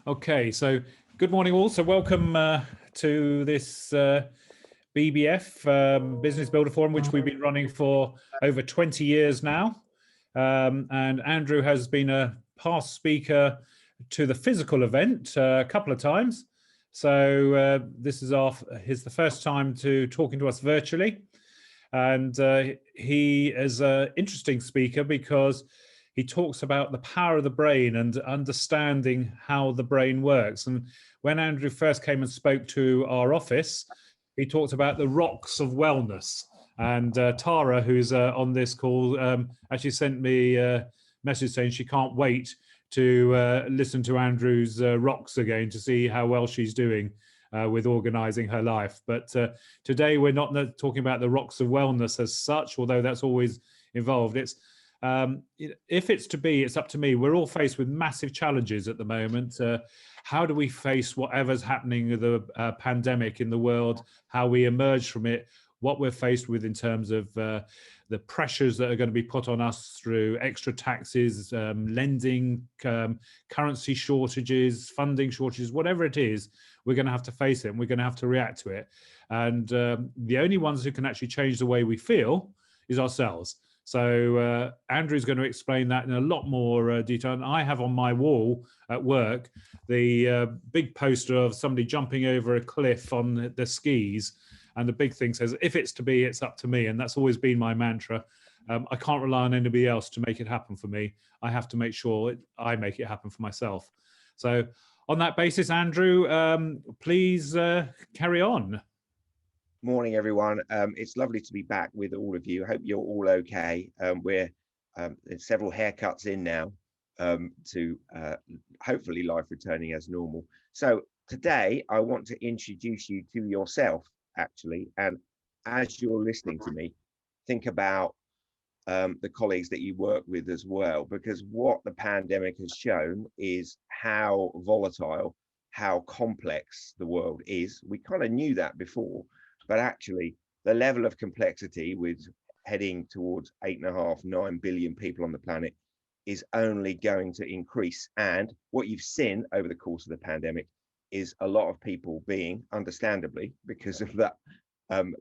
Okay, so good morning all. So welcome to this BBF Business Builder Forum, which we've been running for over 20 years now. And Andrew has been a past speaker to the physical event a couple of times. So this is the first time to talking to us virtually. And he is an interesting speaker because he talks about the power of the brain and understanding how the brain works. And when Andrew first came and spoke to our office, he talked about the rocks of wellness. And Tara, who's on this call, actually sent me a message saying she can't wait to listen to Andrew's rocks again to see how well she's doing with organizing her life. But today we're not talking about the rocks of wellness as such, although that's always involved. It's if it's to be, it's up to me. We're all faced with massive challenges at the moment. How do we face whatever's happening with the pandemic in the world, how we emerge from it, what we're faced with in terms of the pressures that are going to be put on us through extra taxes, lending, currency shortages, funding shortages, whatever it is, we're going to have to face it and we're going to have to react to it. And the only ones who can actually change the way we feel is ourselves. So Andrew's going to explain that in a lot more detail. And I have on my wall at work the big poster of somebody jumping over a cliff on the skis. And the big thing says, if it's to be, it's up to me. And that's always been my mantra. I can't rely on anybody else to make it happen for me. I have to make sure I make it happen for myself. So on that basis, Andrew, please carry on. Morning, everyone. It's lovely to be back with all of you. I hope you're all okay. We're several haircuts in now to hopefully life returning as normal. So today I want to introduce you to yourself, actually. And as you're listening to me, think about the colleagues that you work with as well, because what the pandemic has shown is how volatile, how complex the world is. We kind of knew that before. But actually, the level of complexity with heading towards 8.5, 9 billion people on the planet is only going to increase. And what you've seen over the course of the pandemic is a lot of people being, understandably, because of that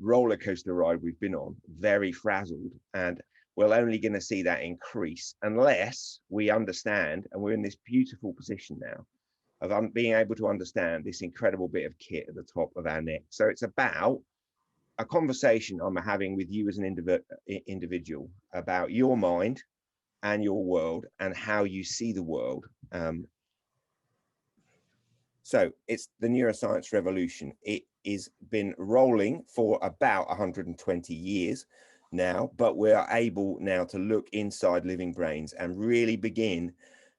roller coaster ride we've been on, very frazzled. And we're only going to see that increase unless we understand, and we're in this beautiful position now of being able to understand this incredible bit of kit at the top of our neck. So it's about a conversation I'm having with you as an individual about your mind and your world and how you see the world. So it's the Neuroscience Revolution. It has been rolling for about 120 years now, but we are able now to look inside living brains and really begin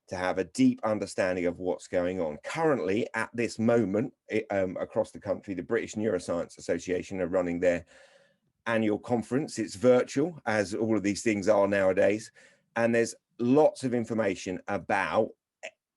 to have a deep understanding of what's going on. Currently, at this moment, across the country, the British Neuroscience Association are running their annual conference. It's virtual, as all of these things are nowadays. And there's lots of information about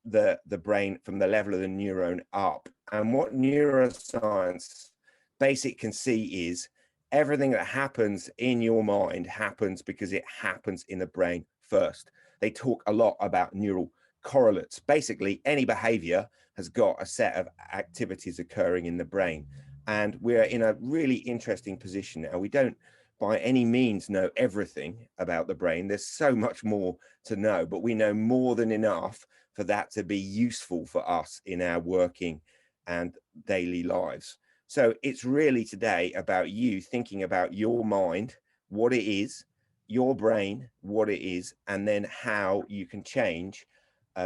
the brain from the level of the neuron up. And what neuroscience basic can see is everything that happens in your mind happens because it happens in the brain first. They talk a lot about neural correlates. Basically, any behavior has got a set of activities occurring in the brain. And we're in a really interesting position now. We don't by any means know everything about the brain. There's so much more to know, but we know more than enough for that to be useful for us in our working and daily lives. So it's really today about you thinking about your mind, what it is, your brain, what it is, and then how you can change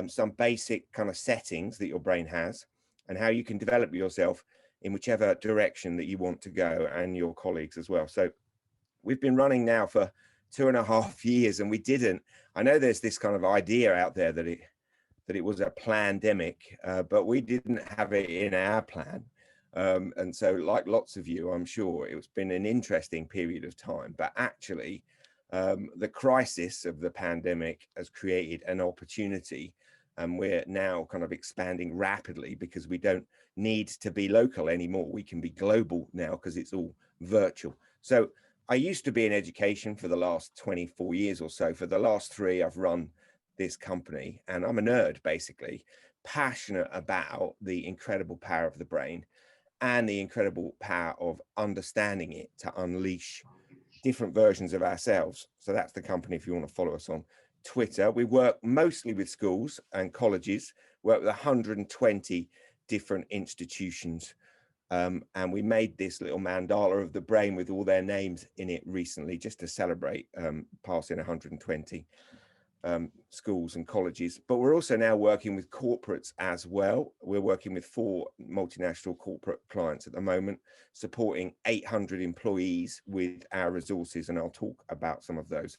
some basic kind of settings that your brain has and how you can develop yourself in whichever direction that you want to go, and your colleagues as well. So we've been running now for 2.5 years, and I know there's this kind of idea out there that it was a plandemic, but we didn't have it in our plan. And so like lots of you, I'm sure it's been an interesting period of time, but actually the crisis of the pandemic has created an opportunity, and we're now kind of expanding rapidly because we don't need to be local anymore. We can be global now because it's all virtual. So I used to be in education for the last 24 years or so. For the last 3, I've run this company, and I'm a nerd basically, passionate about the incredible power of the brain and the incredible power of understanding it to unleash different versions of ourselves. So that's the company if you want to follow us on Twitter. We work mostly with schools and colleges, work with 120 different institutions. And we made this little mandala of the brain with all their names in it recently, just to celebrate passing 120 schools and colleges. But we're also now working with corporates as well. We're working with 4 multinational corporate clients at the moment, supporting 800 employees with our resources. And I'll talk about some of those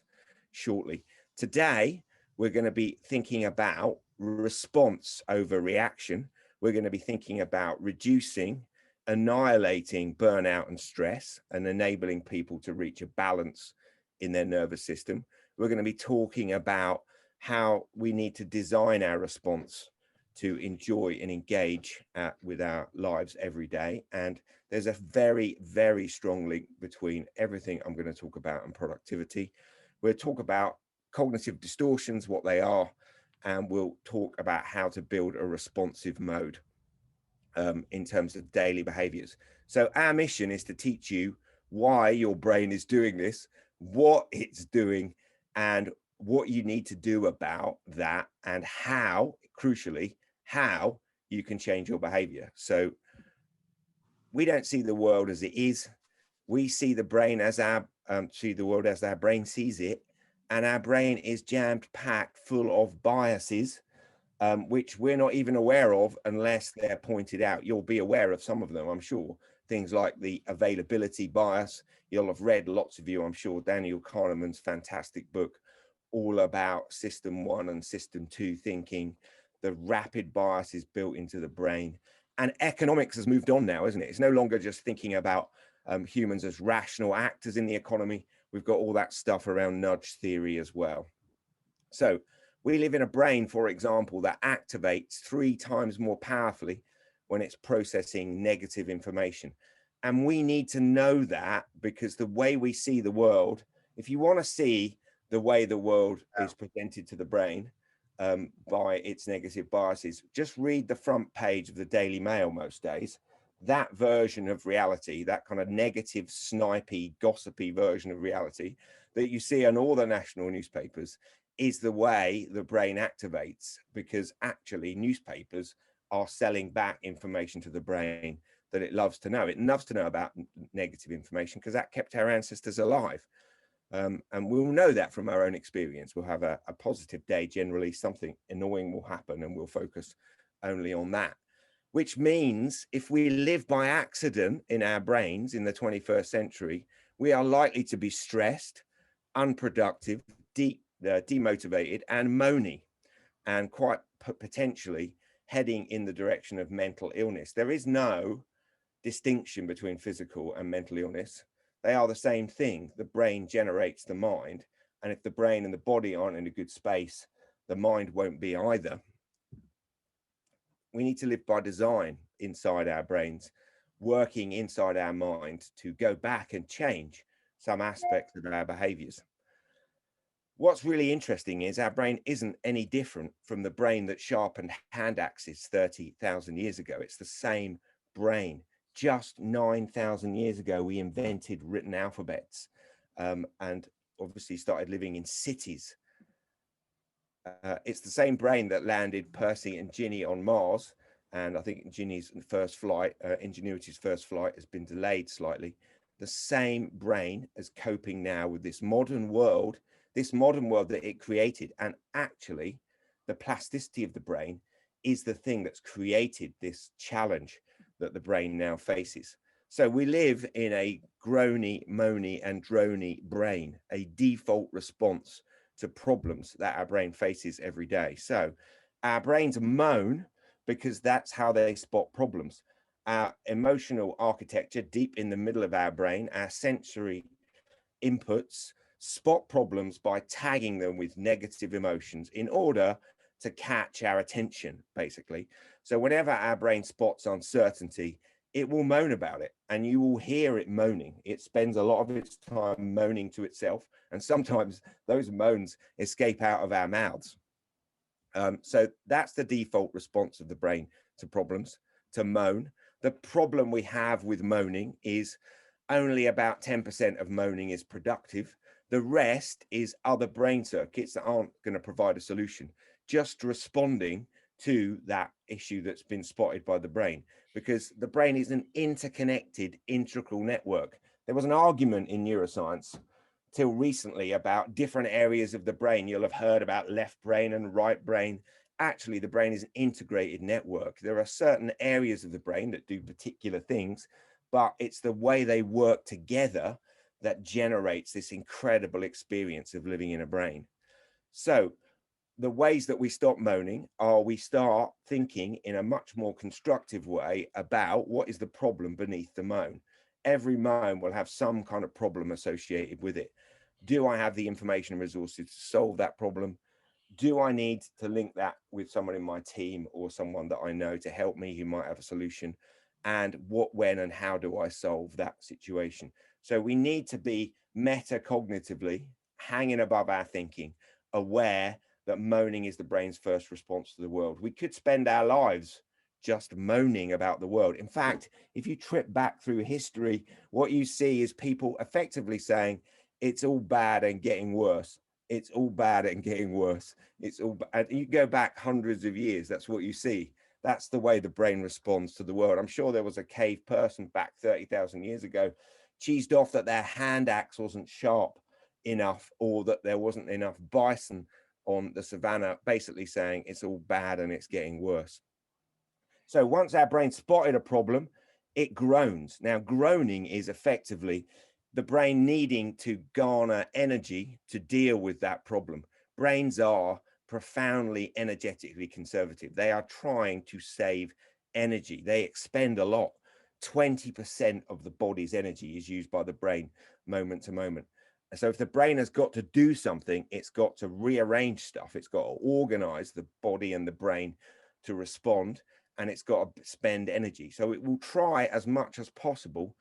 shortly. Today, we're going to be thinking about response over reaction. We're going to be thinking about reducing, annihilating burnout and stress, and enabling people to reach a balance in their nervous system. We're going to be talking about how we need to design our response to enjoy and engage with our lives every day. And there's a very, very strong link between everything I'm going to talk about and productivity. We'll talk about cognitive distortions, what they are, and we'll talk about how to build a responsive mode in terms of daily behaviors. So our mission is to teach you why your brain is doing this, what it's doing, and what you need to do about that, and how, crucially, how you can change your behavior. So we don't see the world as it is. We see the brain as see the world as our brain sees it, and our brain is jammed packed full of biases, which we're not even aware of unless they're pointed out. You'll be aware of some of them, I'm sure. Things like the availability bias. You'll have read, lots of you, I'm sure, Daniel Kahneman's fantastic book, all about system 1 and system 2 thinking. The rapid biases built into the brain. And economics has moved on now, isn't it? It's no longer just thinking about humans as rational actors in the economy. We've got all that stuff around nudge theory as well. So we live in a brain, for example, that activates 3 times more powerfully when it's processing negative information. And we need to know that, because the way we see the world, if you want to see the way the world is presented to the brain by its negative biases, just read the front page of the Daily Mail most days. That version of reality, that kind of negative, snipey, gossipy version of reality that you see on all the national newspapers, is the way the brain activates, because actually newspapers are selling back information to the brain that it loves to know. It loves to know about negative information because that kept our ancestors alive. And we'll know that from our own experience. We'll have a positive day. Generally, something annoying will happen and we'll focus only on that, which means if we live by accident in our brains in the 21st century, we are likely to be stressed, unproductive, demotivated and moany, and quite potentially heading in the direction of mental illness. There is no distinction between physical and mental illness. They are the same thing. The brain generates the mind, and if the brain and the body aren't in a good space, the mind won't be either. We need to live by design inside our brains, working inside our mind to go back and change some aspects of our behaviors. What's really interesting is our brain isn't any different from the brain that sharpened hand axes 30,000 years ago. It's the same brain. Just 9,000 years ago, we invented written alphabets and obviously started living in cities. It's the same brain that landed Percy and Ginny on Mars. And I think Ingenuity's first flight has been delayed slightly. The same brain is coping now with this modern world that it created. And actually, the plasticity of the brain is the thing that's created this challenge that the brain now faces. So we live in a groany, moany and drony brain, a default response to problems that our brain faces every day. So our brains moan because that's how they spot problems. Our emotional architecture deep in the middle of our brain, our sensory inputs, spot problems by tagging them with negative emotions in order to catch our attention, basically. So whenever our brain spots uncertainty, it will moan about it, and you will hear it moaning. It spends a lot of its time moaning to itself, and sometimes those moans escape out of our mouths. So that's the default response of the brain to problems, to moan. The problem we have with moaning is only about 10% of moaning is productive. The rest is other brain circuits that aren't going to provide a solution, just responding to that issue that's been spotted by the brain, because the brain is an interconnected, integral network. There was an argument in neuroscience till recently about different areas of the brain. You'll have heard about left brain and right brain. Actually, the brain is an integrated network. There are certain areas of the brain that do particular things, but it's the way they work together that generates this incredible experience of living in a brain. So the ways that we stop moaning are we start thinking in a much more constructive way about what is the problem beneath the moan. Every moan will have some kind of problem associated with it. Do I have the information and resources to solve that problem? Do I need to link that with someone in my team or someone that I know to help me who might have a solution? And what, when, and how do I solve that situation? So we need to be metacognitively hanging above our thinking, aware that moaning is the brain's first response to the world. We could spend our lives just moaning about the world. In fact, if you trip back through history, what you see is people effectively saying, it's all bad and getting worse. It's all bad and getting worse. It's all bad. You go back hundreds of years, that's what you see. That's the way the brain responds to the world. I'm sure there was a cave person back 30,000 years ago, cheesed off that their hand axe wasn't sharp enough, or that there wasn't enough bison on the savannah, basically saying it's all bad and it's getting worse. So once our brain spotted a problem, it groans. Now, groaning is effectively the brain needing to garner energy to deal with that problem. Brains are profoundly energetically conservative. They are trying to save energy. They expend a lot. 20% of the body's energy is used by the brain moment to moment. So if the brain has got to do something, it's got to rearrange stuff. It's got to organize the body and the brain to respond, and it's got to spend energy. So it will try as much as possible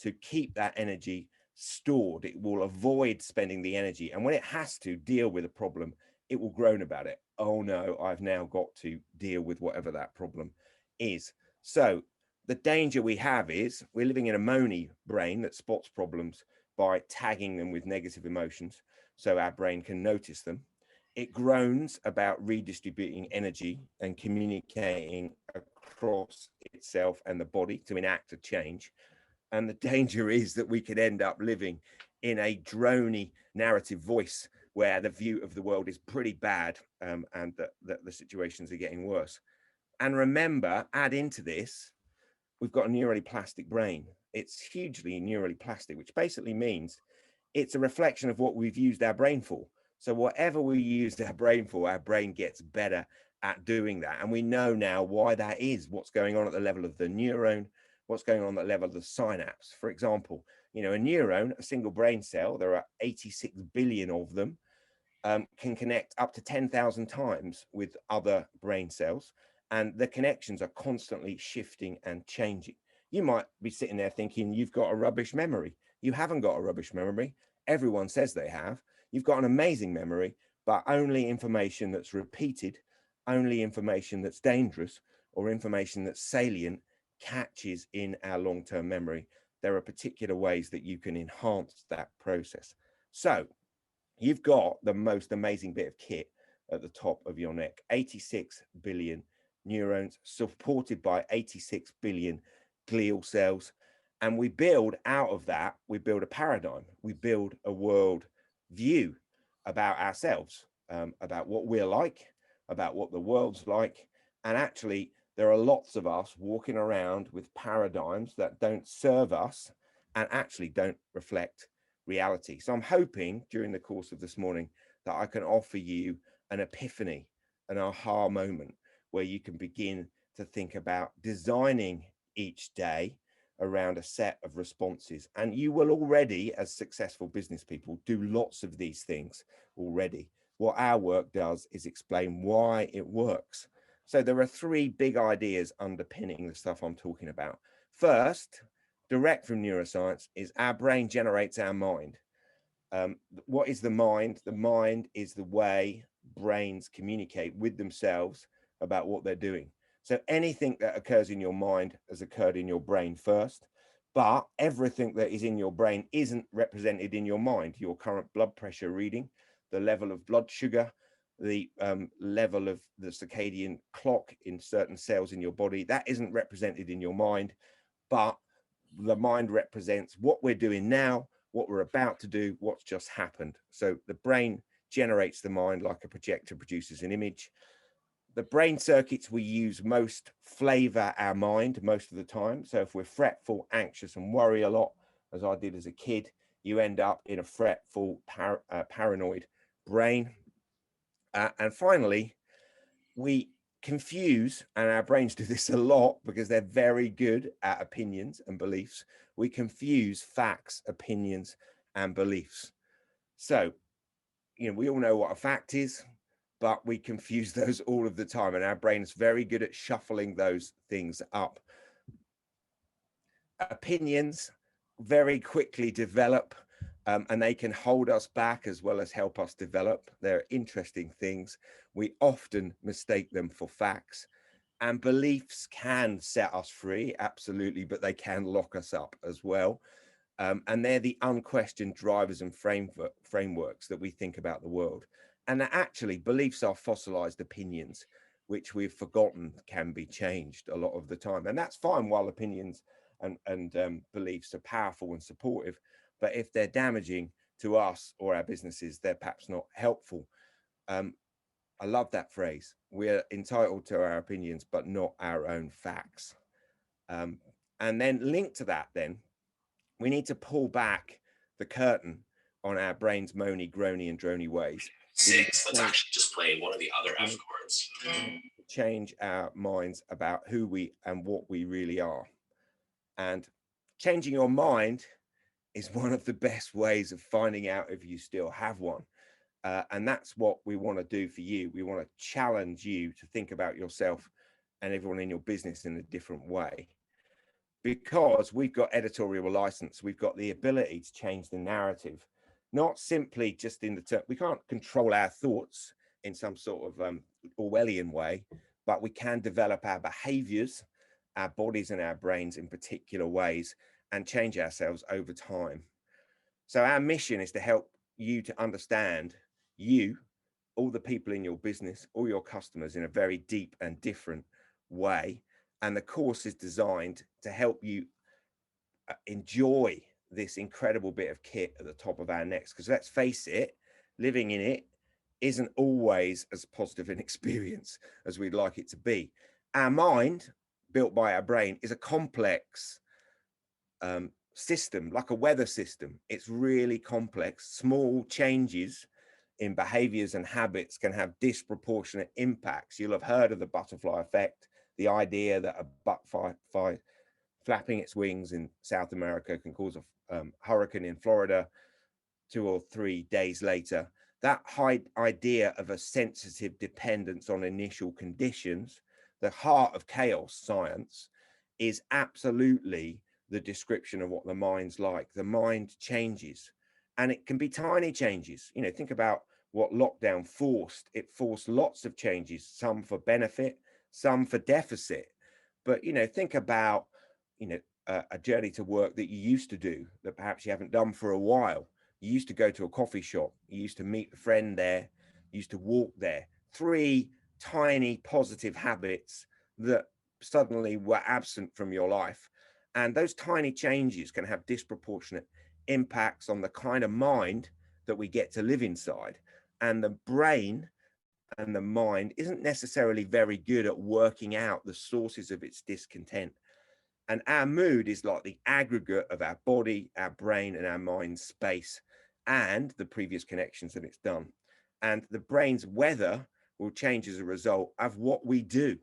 to keep that energy stored. It will avoid spending the energy. And when it has to deal with a problem, it will groan about it. Oh no, I've now got to deal with whatever that problem is. So the danger we have is we're living in a moany brain that spots problems by tagging them with negative emotions so our brain can notice them. It groans about redistributing energy and communicating across itself and the body to enact a change. And the danger is that we could end up living in a drony narrative voice where the view of the world is pretty bad, and that the situations are getting worse. And remember, add into this, we've got a neurally plastic brain. It's hugely neurally plastic, which basically means it's a reflection of what we've used our brain for. So whatever we use our brain for, our brain gets better at doing that. And we know now why that is, what's going on at the level of the neuron, what's going on at the level of the synapse. For example, a neuron, a single brain cell, there are 86 billion of them, can connect up to 10,000 times with other brain cells. And the connections are constantly shifting and changing. You might be sitting there thinking you've got a rubbish memory. You haven't got a rubbish memory. Everyone says they have. You've got an amazing memory, but only information that's repeated, only information that's dangerous, or information that's salient catches in our long-term memory. There are particular ways that you can enhance that process. So you've got the most amazing bit of kit at the top of your neck, 86 billion neurons supported by 86 billion glial cells. And we build out of that, we build a paradigm, we build a world view about ourselves, about what we're like, about what the world's like. And actually, there are lots of us walking around with paradigms that don't serve us and actually don't reflect reality. So I'm hoping during the course of this morning that I can offer you an epiphany, an aha moment, where you can begin to think about designing each day around a set of responses. And you will already, as successful business people, do lots of these things already. What our work does is explain why it works. So there are three big ideas underpinning the stuff I'm talking about. First, direct from neuroscience, is our brain generates our mind. What is the mind? The mind is the way brains communicate with themselves about what they're doing. So anything that occurs in your mind has occurred in your brain first, but everything that is in your brain isn't represented in your mind. Your current blood pressure reading, the level of blood sugar, the level of the circadian clock in certain cells in your body, that isn't represented in your mind, but the mind represents what we're doing now, what we're about to do, what's just happened. So the brain generates the mind like a projector produces an image. The brain circuits we use most flavor our mind most of the time. So if we're fretful, anxious, and worry a lot, as I did as a kid, you end up in a fretful, paranoid brain. And finally, we confuse, and our brains do this a lot because they're very good at opinions and beliefs. We confuse facts, opinions, and beliefs. So, we all know what a fact is, but we confuse those all of the time, and our brain is very good at shuffling those things up. Opinions very quickly develop, and they can hold us back as well as help us develop. They're interesting things. We often mistake them for facts, and beliefs can set us free, absolutely, but they can lock us up as well. And they're the unquestioned drivers and frameworks that we think about the world. And actually, beliefs are fossilized opinions, which we've forgotten can be changed a lot of the time. And that's fine while opinions and beliefs are powerful and supportive. But if they're damaging to us or our businesses, they're perhaps not helpful. I love that phrase. We're entitled to our opinions, but not our own facts. And then linked to that, then, we need to pull back the curtain on our brain's moany, groany, and drony ways. Let's actually just play one of the other F chords. Change our minds about who we and what we really are. And changing your mind is one of the best ways of finding out if you still have one. And that's what we want to do for you. We want to challenge you to think about yourself and everyone in your business in a different way. Because we've got editorial license, we've got the ability to change the narrative, not simply just in the term. We can't control our thoughts in some sort of Orwellian way, but we can develop our behaviors, our bodies and our brains in particular ways, and change ourselves over time. So our mission is to help you to understand you, all the people in your business, all your customers in a very deep and different way. And the course is designed to help you enjoy this incredible bit of kit at the top of our necks. Because let's face it, living in it isn't always as positive an experience as we'd like it to be. Our mind, built by our brain, is a complex system, like a weather system. It's really complex. Small changes in behaviors and habits can have disproportionate impacts. You'll have heard of the butterfly effect, the idea that a butterfly flapping its wings in South America can cause a hurricane in Florida 2 or 3 days later. That high idea of a sensitive dependence on initial conditions, the heart of chaos science, is absolutely the description of what the mind's like. The mind changes, and it can be tiny changes. Think about what lockdown forced. It forced lots of changes, some for benefit, some for deficit. But, think about, a journey to work that you used to do that perhaps you haven't done for a while. You used to go to a coffee shop. You used to meet a friend there. You used to walk there. 3 tiny positive habits that suddenly were absent from your life. And those tiny changes can have disproportionate impacts on the kind of mind that we get to live inside. And the brain and the mind isn't necessarily very good at working out the sources of its discontent. And our mood is like the aggregate of our body, our brain, and our mind space, and the previous connections that it's done. And the brain's weather will change as a result of what we do.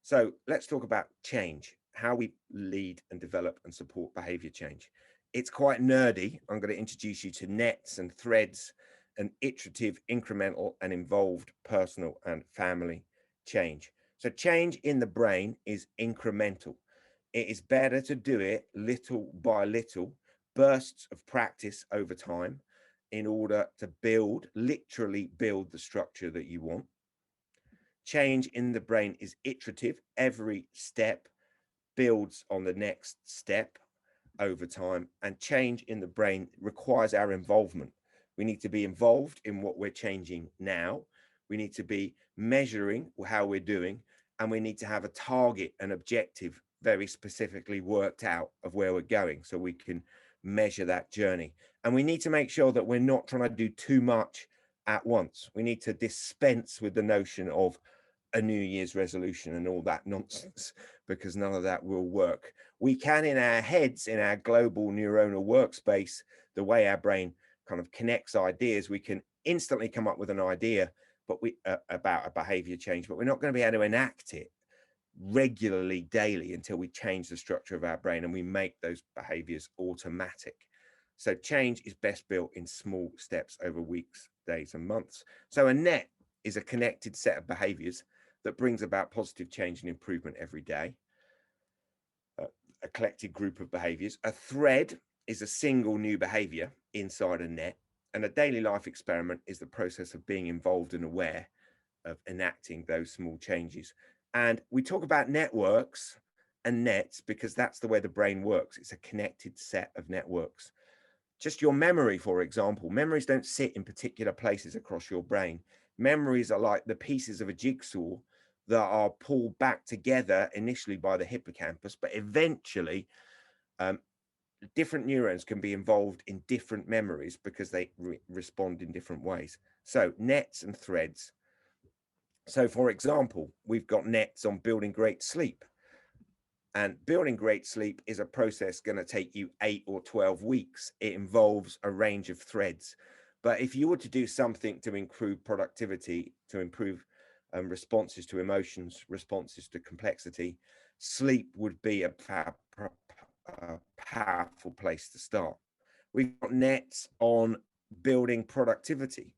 So let's talk about change, how we lead and develop and support behavior change. It's quite nerdy. I'm going to introduce you to nets and threads and iterative, incremental, and involved personal and family change. So change in the brain is incremental. It is better to do it little by little, bursts of practice over time. in order to build, literally build the structure that you want. Change in the brain is iterative. Every step builds on the next step over time, and change in the brain requires our involvement. We need to be involved in what we're changing now. We need to be measuring how we're doing, and we need to have a target, an objective very specifically worked out of where we're going so we can measure that journey. And we need to make sure that we're not trying to do too much at once. We need to dispense with the notion of a New Year's resolution and all that nonsense, because none of that will work. We can, in our heads, in our global neuronal workspace, the way our brain kind of connects ideas, we can instantly come up with an idea about a behavior change, but we're not going to be able to enact it regularly, daily, until we change the structure of our brain and we make those behaviors automatic. So change is best built in small steps over weeks, days, and months. So a net is a connected set of behaviors that brings about positive change and improvement every day. A collected group of behaviors. A thread is a single new behavior inside a net. And a daily life experiment is the process of being involved and aware of enacting those small changes. And we talk about networks and nets because that's the way the brain works. It's a connected set of networks. Just your memory, for example, memories don't sit in particular places across your brain. Memories are like the pieces of a jigsaw that are pulled back together initially by the hippocampus, but eventually different neurons can be involved in different memories because they respond in different ways. So nets and threads. So for example, we've got nets on building great sleep. And building great sleep is a process going to take you 8 or 12 weeks. It involves a range of threads. But if you were to do something to improve productivity, to improve responses to emotions, responses to complexity, sleep would be a powerful place to start. We've got nets on building productivity.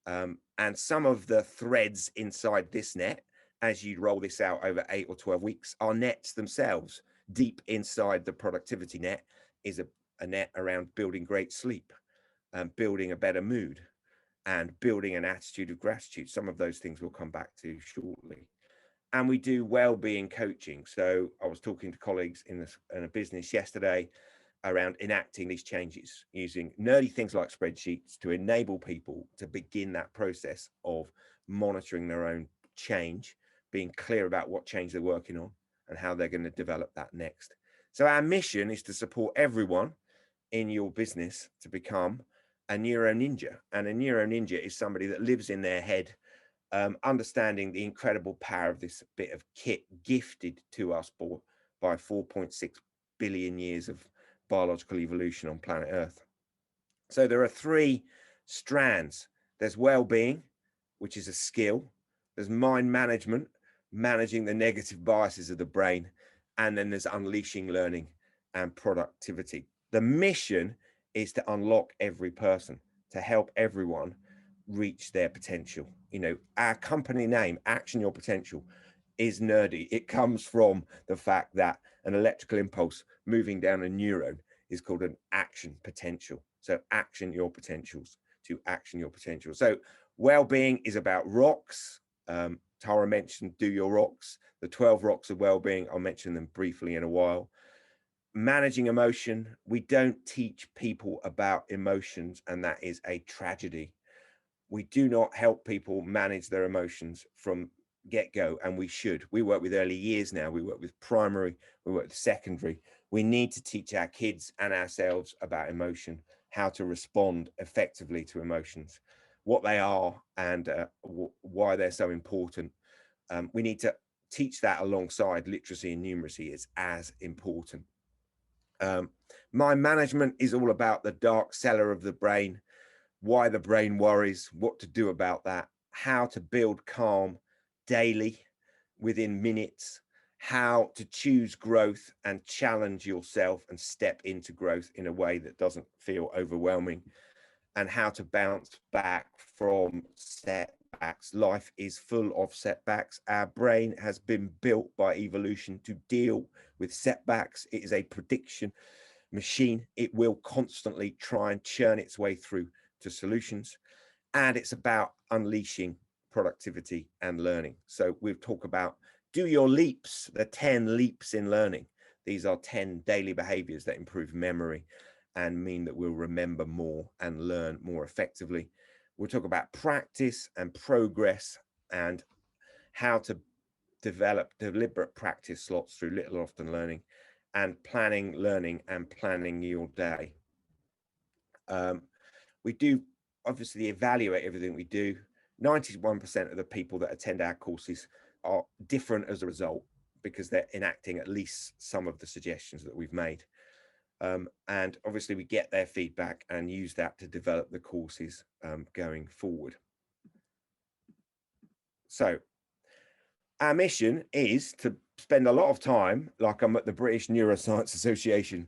And some of the threads inside this net, as you roll this out over 8 or 12 weeks, are nets themselves. Deep inside the productivity net is a net around building great sleep, building a better mood, and building an attitude of gratitude. Some of those things we'll come back to shortly. And we do well-being coaching. So I was talking to colleagues in a business yesterday around enacting these changes using nerdy things like spreadsheets to enable people to begin that process of monitoring their own change, being clear about what change they're working on and how they're going to develop that next. So our mission is to support everyone in your business to become a neuro ninja. And a neuro ninja is somebody that lives in their head, understanding the incredible power of this bit of kit gifted to us by 4.6 billion years of biological evolution on planet Earth. So there are 3 strands. There's well-being, which is a skill. There's mind management, managing the negative biases of the brain. And then there's unleashing learning and productivity. The mission is to unlock every person, to help everyone reach their potential. You know, our company name, Action Your Potential, is nerdy. It comes from the fact that an electrical impulse moving down a neuron is called an action potential. So action your potentials, to action your potential. So well-being is about rocks. Tara mentioned do your rocks, the 12 rocks of well-being. I'll mention them briefly in a while. Managing emotion. We don't teach people about emotions, and that is a tragedy. We do not help people manage their emotions from get-go, and we should. We work with early years now. We work with primary, we work with secondary. We need to teach our kids and ourselves about emotion, how to respond effectively to emotions, what they are, and why they're so important. We need to teach that alongside literacy and numeracy. Is as important. Mind management is all about the dark cellar of the brain, why the brain worries, what to do about that, how to build calm daily within minutes, how to choose growth and challenge yourself and step into growth in a way that doesn't feel overwhelming, and how to bounce back from setbacks. Life is full of setbacks. Our brain has been built by evolution to deal with setbacks. It is a prediction machine. It will constantly try and churn its way through to solutions, and it's about unleashing productivity and learning. So we'll talk about do your leaps, the 10 leaps in learning. These are 10 daily behaviors that improve memory and mean that we'll remember more and learn more effectively. We'll talk about practice and progress and how to develop deliberate practice slots through little often learning, and planning, learning, and planning your day. We do obviously evaluate everything we do. 91% of the people that attend our courses are different as a result because they're enacting at least some of the suggestions that we've made. And obviously we get their feedback and use that to develop the courses going forward. So our mission is to spend a lot of time, like I'm at the British Neuroscience Association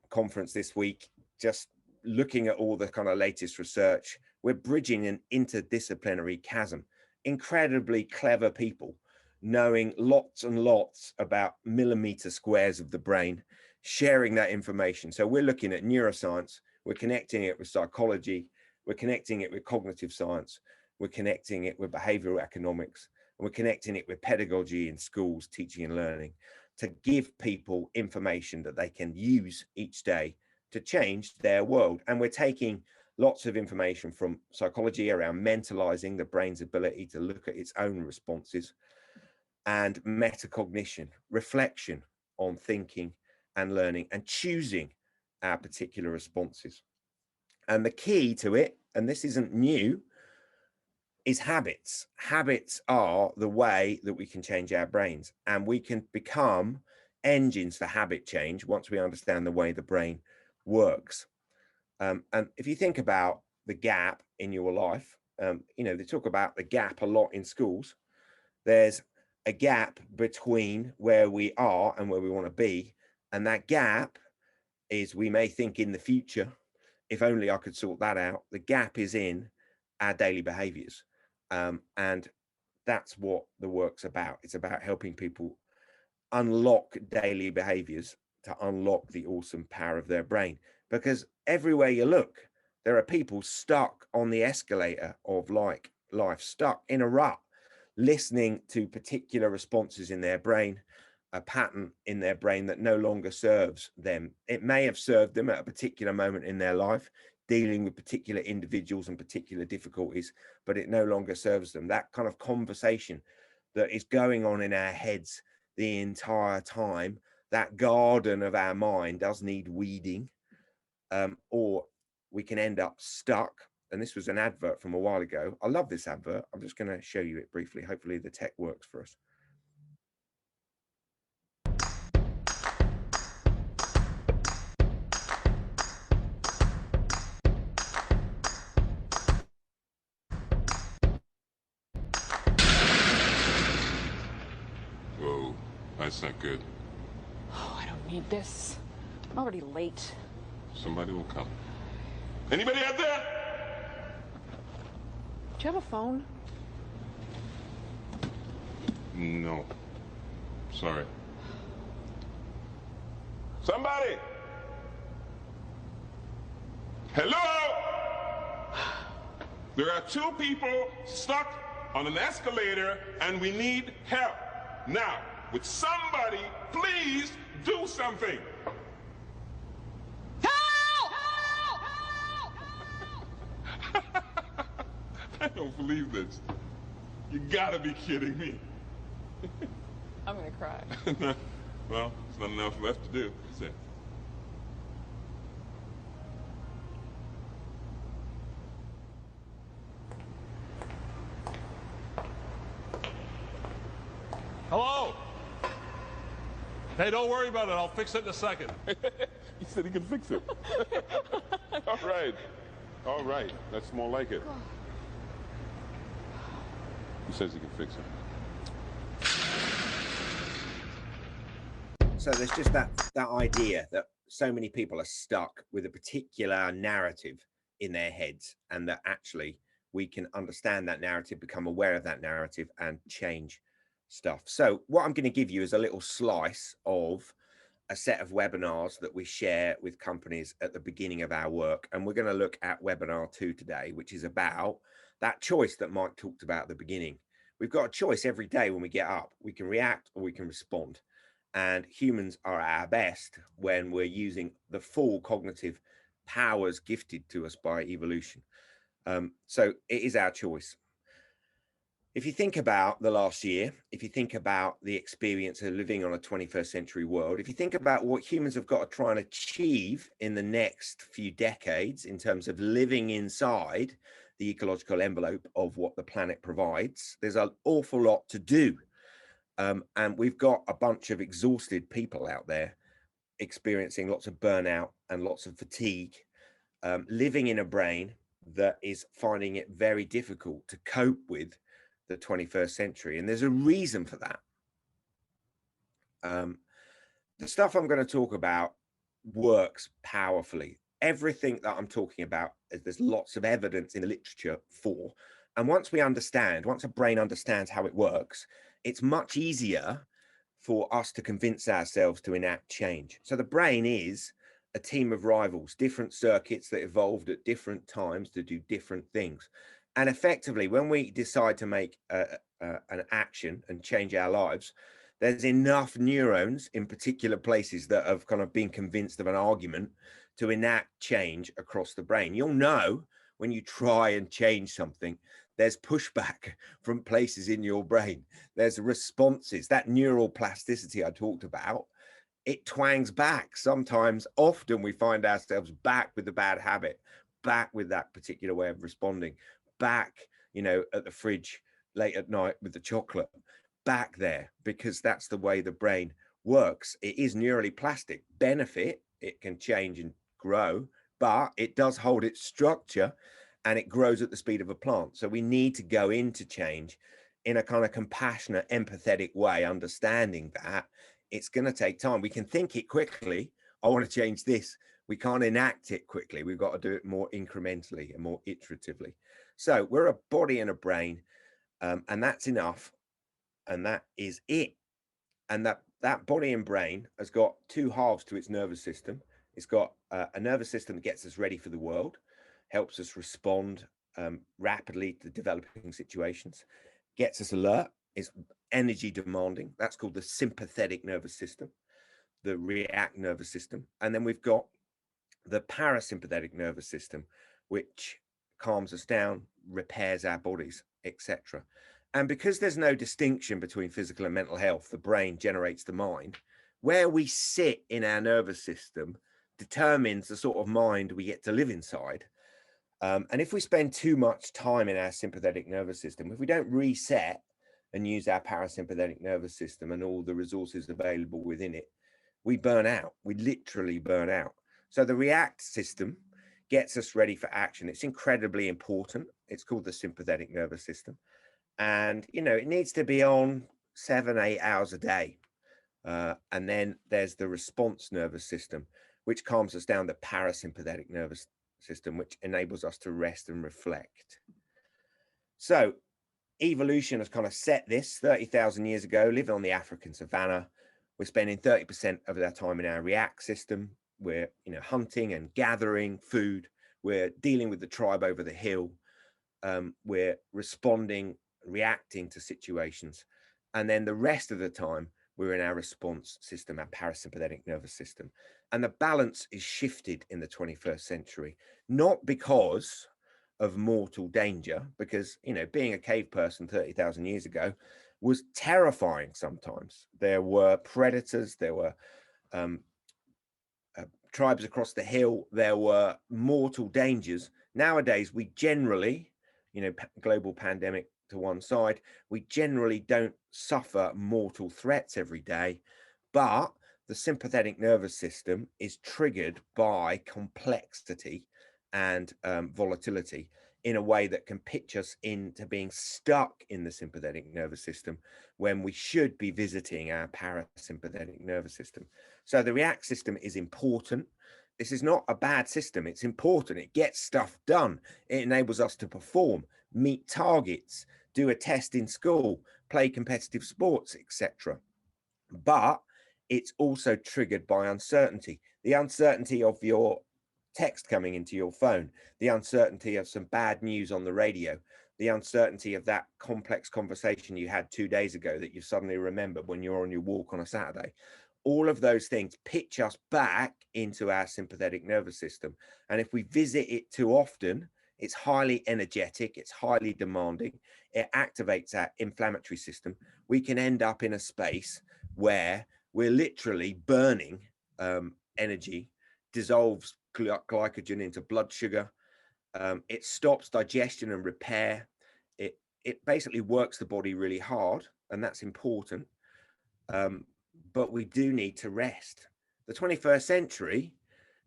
conference this week, just looking at all the kind of latest research. We're bridging an interdisciplinary chasm. Incredibly clever people knowing lots and lots about millimeter squares of the brain, sharing that information. So we're looking at neuroscience, we're connecting it with psychology, we're connecting it with cognitive science, we're connecting it with behavioral economics, and we're connecting it with pedagogy in schools, teaching and learning, to give people information that they can use each day to change their world. And we're taking lots of information from psychology around mentalizing the brain's ability to look at its own responses, and metacognition, reflection on thinking and learning and choosing our particular responses. And the key to it, and this isn't new, is habits. Habits are the way that we can change our brains, and we can become engines for habit change once we understand the way the brain works. And if you think about the gap in your life, you know, they talk about the gap a lot in schools. There's a gap between where we are and where we want to be. And that gap is, we may think in the future, if only I could sort that out. The gap is in our daily behaviors. And that's what the work's about. It's about helping people unlock daily behaviors to unlock the awesome power of their brain. Because everywhere you look, there are people stuck on the escalator of life, stuck in a rut, listening to particular responses in their brain, a pattern in their brain that no longer serves them. It may have served them at a particular moment in their life, dealing with particular individuals and particular difficulties, but it no longer serves them. That kind of conversation that is going on in our heads the entire time, that garden of our mind does need weeding, or we can end up stuck. And this was an advert from a while ago. I love this advert. I'm just going to show you it briefly. Hopefully the tech works for us. Whoa, that's not good. Oh, I don't need this. I'm already late. Somebody will come. Anybody out there? Do you have a phone? No. Sorry. Somebody! Hello? There are two people stuck on an escalator and we need help. Now, would somebody please do something? I don't believe this. You gotta be kidding me. I'm gonna cry. Well, there's not enough left to do, is there? Hello? Hey, don't worry about it. I'll fix it in a second. He said he can fix it. All right. All right. That's more like it. He says he can fix it. So there's just that idea that so many people are stuck with a particular narrative in their heads, and that actually we can understand that narrative, become aware of that narrative, and change stuff. So what I'm going to give you is a little slice of a set of webinars that we share with companies at the beginning of our work. And we're going to look at webinar 2 today, which is about that choice that Mike talked about at the beginning. We've got a choice every day when we get up. We can react or we can respond. And humans are at our best when we're using the full cognitive powers gifted to us by evolution. So it is our choice. If you think about the last year, if you think about the experience of living on a 21st century world, if you think about what humans have got to try and achieve in the next few decades in terms of living inside the ecological envelope of what the planet provides, there's an awful lot to do. And we've got a bunch of exhausted people out there experiencing lots of burnout and lots of fatigue, living in a brain that is finding it very difficult to cope with the 21st century. And there's a reason for that. The stuff I'm going to talk about works powerfully. Everything that I'm talking about, there's lots of evidence in the literature for. And once we understand, once a brain understands how it works, it's much easier for us to convince ourselves to enact change. So the brain is a team of rivals, different circuits that evolved at different times to do different things. And effectively, when we decide to make an action and change our lives, there's enough neurons in particular places that have kind of been convinced of an argument to enact change across the brain. You'll know when you try and change something, there's pushback from places in your brain. There's responses. That neural plasticity I talked about, it twangs back. Sometimes, often we find ourselves back with the bad habit, back with that particular way of responding, back, you know, at the fridge late at night with the chocolate, back there, because that's the way the brain works. It is neurally plastic. Benefit, it can change and grow, but it does hold its structure and it grows at the speed of a plant. So we need to go into change in a kind of compassionate, empathetic way, understanding that it's going to take time. We can think it quickly. I want to change this. We can't enact it quickly. We've got to do it more incrementally and more iteratively. So we're a body and a brain, and that's enough. And that is it. And that body and brain has got two halves to its nervous system. It's got a nervous system that gets us ready for the world, helps us respond rapidly to developing situations, gets us alert, is energy demanding. That's called the sympathetic nervous system, the react nervous system. And then we've got the parasympathetic nervous system, which calms us down, repairs our bodies, etc. And because there's no distinction between physical and mental health, the brain generates the mind. Where we sit in our nervous system determines the sort of mind we get to live inside. And if we spend too much time in our sympathetic nervous system, if we don't reset and use our parasympathetic nervous system and all the resources available within it, we burn out. We literally burn out. So the react system gets us ready for action. It's incredibly important. It's called the sympathetic nervous system. And, you know, it needs to be on 7-8 hours a day. And then there's the response nervous system, which calms us down, the parasympathetic nervous system, which enables us to rest and reflect. So evolution has kind of set this 30,000 years ago, living on the African savannah. We're spending 30% of our time in our react system. We're, you know, hunting and gathering food. We're dealing with the tribe over the hill. We're responding, reacting to situations. And then the rest of the time, we're in our response system, our parasympathetic nervous system. And the balance is shifted in the 21st century, not because of mortal danger, because, you know, being a cave person 30,000 years ago was terrifying sometimes. There were predators, there were tribes across the hill, there were mortal dangers. Nowadays, we generally, you know, global pandemic to one side, we generally don't suffer mortal threats every day, but the sympathetic nervous system is triggered by complexity and volatility in a way that can pitch us into being stuck in the sympathetic nervous system when we should be visiting our parasympathetic nervous system. So the react system is important. This is not a bad system. It's important. It gets stuff done. It enables us to perform, meet targets, do a test in school, play competitive sports, etc. But it's also triggered by uncertainty. The uncertainty of your text coming into your phone, the uncertainty of some bad news on the radio, the uncertainty of that complex conversation you had 2 days ago that you suddenly remembered when you're on your walk on a Saturday. All of those things pitch us back into our sympathetic nervous system. And if we visit it too often, it's highly energetic, it's highly demanding, it activates our inflammatory system. We can end up in a space where we're literally burning energy, dissolves glycogen into blood sugar. It stops digestion and repair. It basically works the body really hard, and that's important. But we do need to rest. The 21st century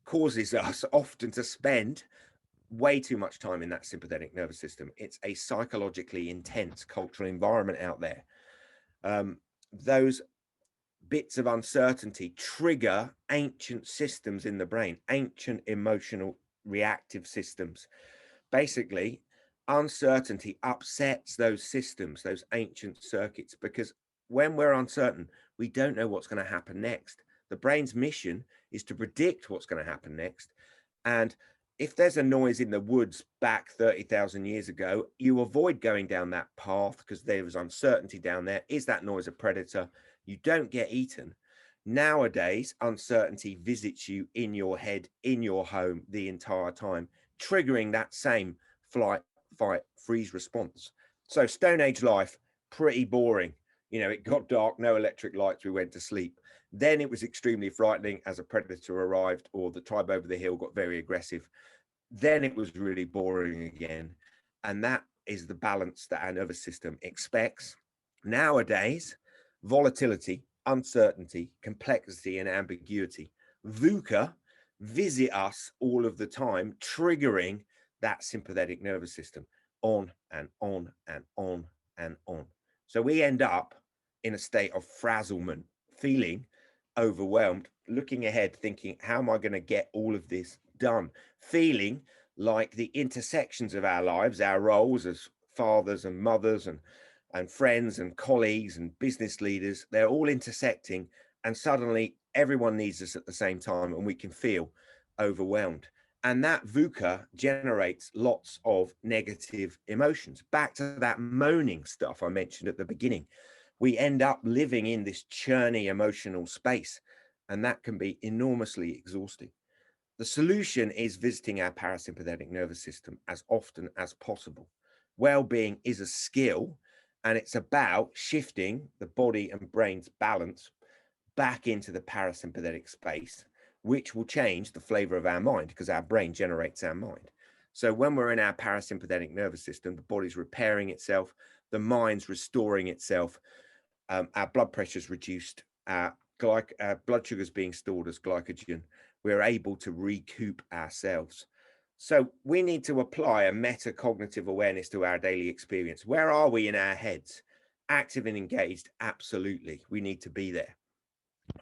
causes us often to spend way too much time in that sympathetic nervous system. It's a psychologically intense cultural environment out there. Those bits of uncertainty trigger ancient systems in the brain, ancient emotional reactive systems. Basically, uncertainty upsets those systems, those ancient circuits, because when we're uncertain, we don't know what's going to happen next. The brain's mission is to predict what's going to happen next. And if there's a noise in the woods back 30,000 years ago, you avoid going down that path because there was uncertainty down there. Is that noise a predator? You don't get eaten. Nowadays, uncertainty visits you in your head, in your home the entire time, triggering that same flight, fight, freeze response. So Stone Age life, pretty boring. You know, it got dark, no electric lights, we went to sleep. Then it was extremely frightening as a predator arrived or the tribe over the hill got very aggressive. Then it was really boring again. And that is the balance that our nervous system expects. Nowadays, volatility, uncertainty, complexity, and ambiguity, VUCA, visit us all of the time, triggering that sympathetic nervous system on and on and on and on. So we end up in a state of frazzlement, feeling overwhelmed, looking ahead, thinking, how am I going to get all of this done? Feeling like the intersections of our lives, our roles as fathers and mothers and friends and colleagues and business leaders, they're all intersecting, and suddenly everyone needs us at the same time, and we can feel overwhelmed. And that VUCA generates lots of negative emotions. Back to that moaning stuff I mentioned at the beginning. We end up living in this churny emotional space, and that can be enormously exhausting. The solution is visiting our parasympathetic nervous system as often as possible. Well-being is a skill, and it's about shifting the body and brain's balance back into the parasympathetic space, which will change the flavor of our mind because our brain generates our mind. So when we're in our parasympathetic nervous system, the body's repairing itself, the mind's restoring itself, our blood pressure's reduced, our blood sugar's being stored as glycogen. We're able to recoup ourselves. So we need to apply a metacognitive awareness to our daily experience. Where are we in our heads? Active and engaged? Absolutely. We need to be there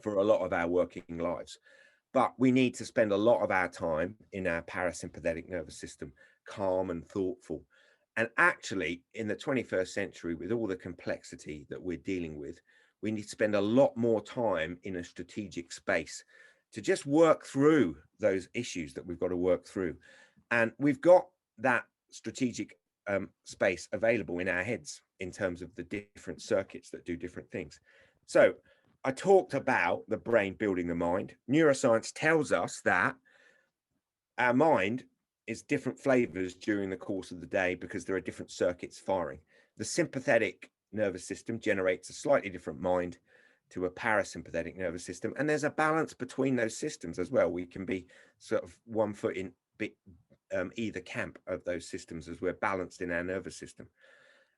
for a lot of our working lives. But we need to spend a lot of our time in our parasympathetic nervous system, calm and thoughtful. And actually, in the 21st century, with all the complexity that we're dealing with, we need to spend a lot more time in a strategic space to just work through those issues that we've got to work through. And we've got that strategic space available in our heads in terms of the different circuits that do different things. So I talked about the brain building the mind. Neuroscience tells us that our mind is different flavors during the course of the day because there are different circuits firing. The sympathetic nervous system generates a slightly different mind to a parasympathetic nervous system. And there's a balance between those systems as well. We can be sort of one foot in either camp of those systems as we're balanced in our nervous system.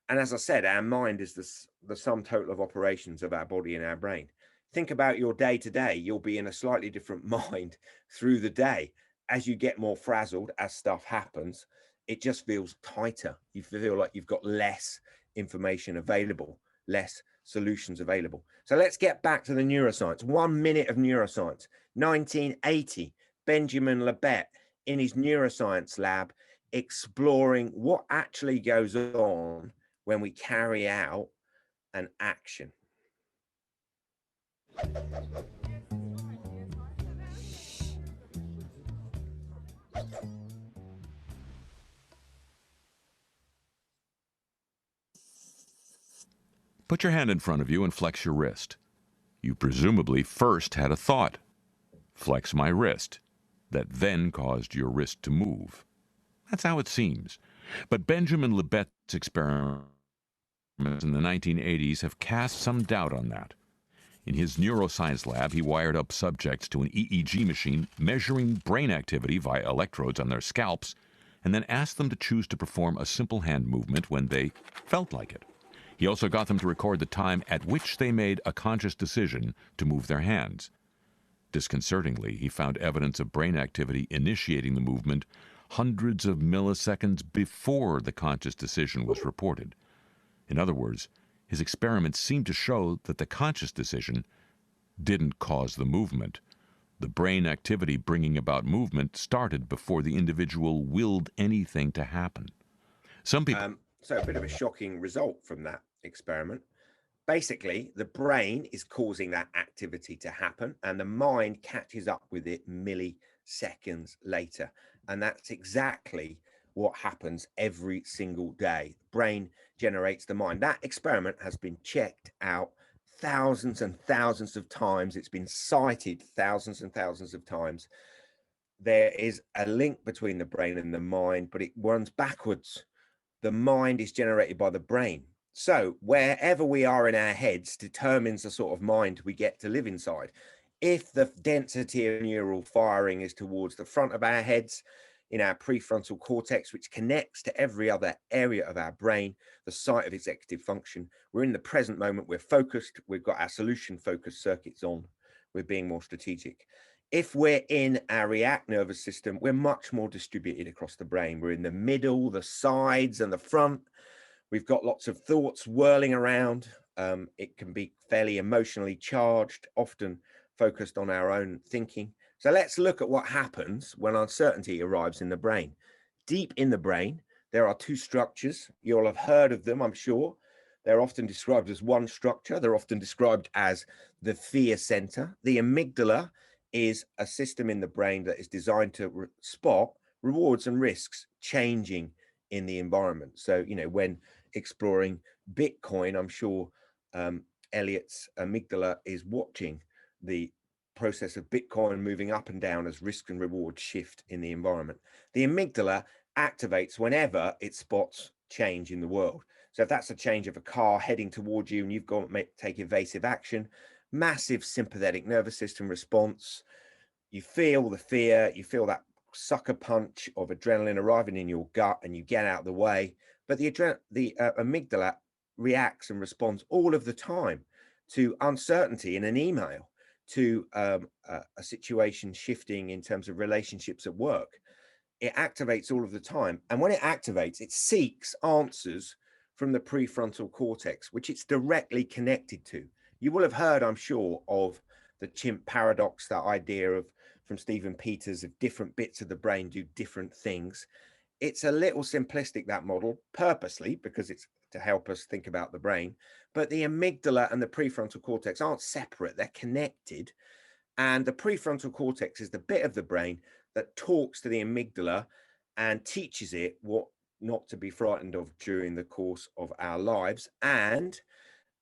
And as I said, our mind is the sum total of operations of our body and our brain. Think about your day to day. You'll be in a slightly different mind through the day. As you get more frazzled, as stuff happens, it just feels tighter. You feel like you've got less information available, less solutions available. So let's get back to the neuroscience. 1 minute of neuroscience. 1980, Benjamin Libet in his neuroscience lab exploring what actually goes on when we carry out an action. Put your hand in front of you and flex your wrist. You presumably first had a thought, flex my wrist, that then caused your wrist to move. That's how it seems. But Benjamin Libet's experiments in the 1980s have cast some doubt on that. In his neuroscience lab, he wired up subjects to an EEG machine measuring brain activity via electrodes on their scalps, and then asked them to choose to perform a simple hand movement when they felt like it. He also got them to record the time at which they made a conscious decision to move their hands. Disconcertingly, he found evidence of brain activity initiating the movement hundreds of milliseconds before the conscious decision was reported. In other words, his experiments seemed to show that the conscious decision didn't cause the movement. The brain activity bringing about movement started before the individual willed anything to happen. Some people... So a bit of a shocking result from that experiment. Basically, the brain is causing that activity to happen and the mind catches up with it milliseconds later. And that's exactly what happens every single day. The brain generates the mind. That experiment has been checked out thousands and thousands of times. It's been cited thousands and thousands of times. There is a link between the brain and the mind, but it runs backwards. The mind is generated by the brain. So wherever we are in our heads determines the sort of mind we get to live inside. If the density of neural firing is towards the front of our heads, in our prefrontal cortex, which connects to every other area of our brain, the site of executive function, we're in the present moment, we're focused, we've got our solution focused circuits on, we're being more strategic. If we're in our react nervous system, we're much more distributed across the brain. We're in the middle, the sides and the front. We've got lots of thoughts whirling around. It can be fairly emotionally charged, often focused on our own thinking. So let's look at what happens when uncertainty arrives in the brain. Deep in the brain, there are two structures. You'll have heard of them, I'm sure. They're often described as one structure. They're often described as the fear center. The amygdala is a system in the brain that is designed to spot rewards and risks changing in the environment. So, you know, when exploring Bitcoin, I'm sure Elliot's amygdala is watching the process of Bitcoin moving up and down as risk and reward shift in the environment. The amygdala activates whenever it spots change in the world. So if that's a change of a car heading towards you and you've got to take evasive action, massive sympathetic nervous system response, you feel the fear, you feel that sucker punch of adrenaline arriving in your gut and you get out of the way. But the amygdala reacts and responds all of the time to uncertainty in an email, to a situation shifting in terms of relationships at work. It activates all of the time. And when it activates, it seeks answers from the prefrontal cortex, which it's directly connected to. You will have heard, I'm sure, of the chimp paradox, that idea of from Stephen Peters of different bits of the brain do different things. It's a little simplistic, that model, purposely, because it's to help us think about the brain. But the amygdala and the prefrontal cortex aren't separate, they're connected. And the prefrontal cortex is the bit of the brain that talks to the amygdala and teaches it what not to be frightened of during the course of our lives. And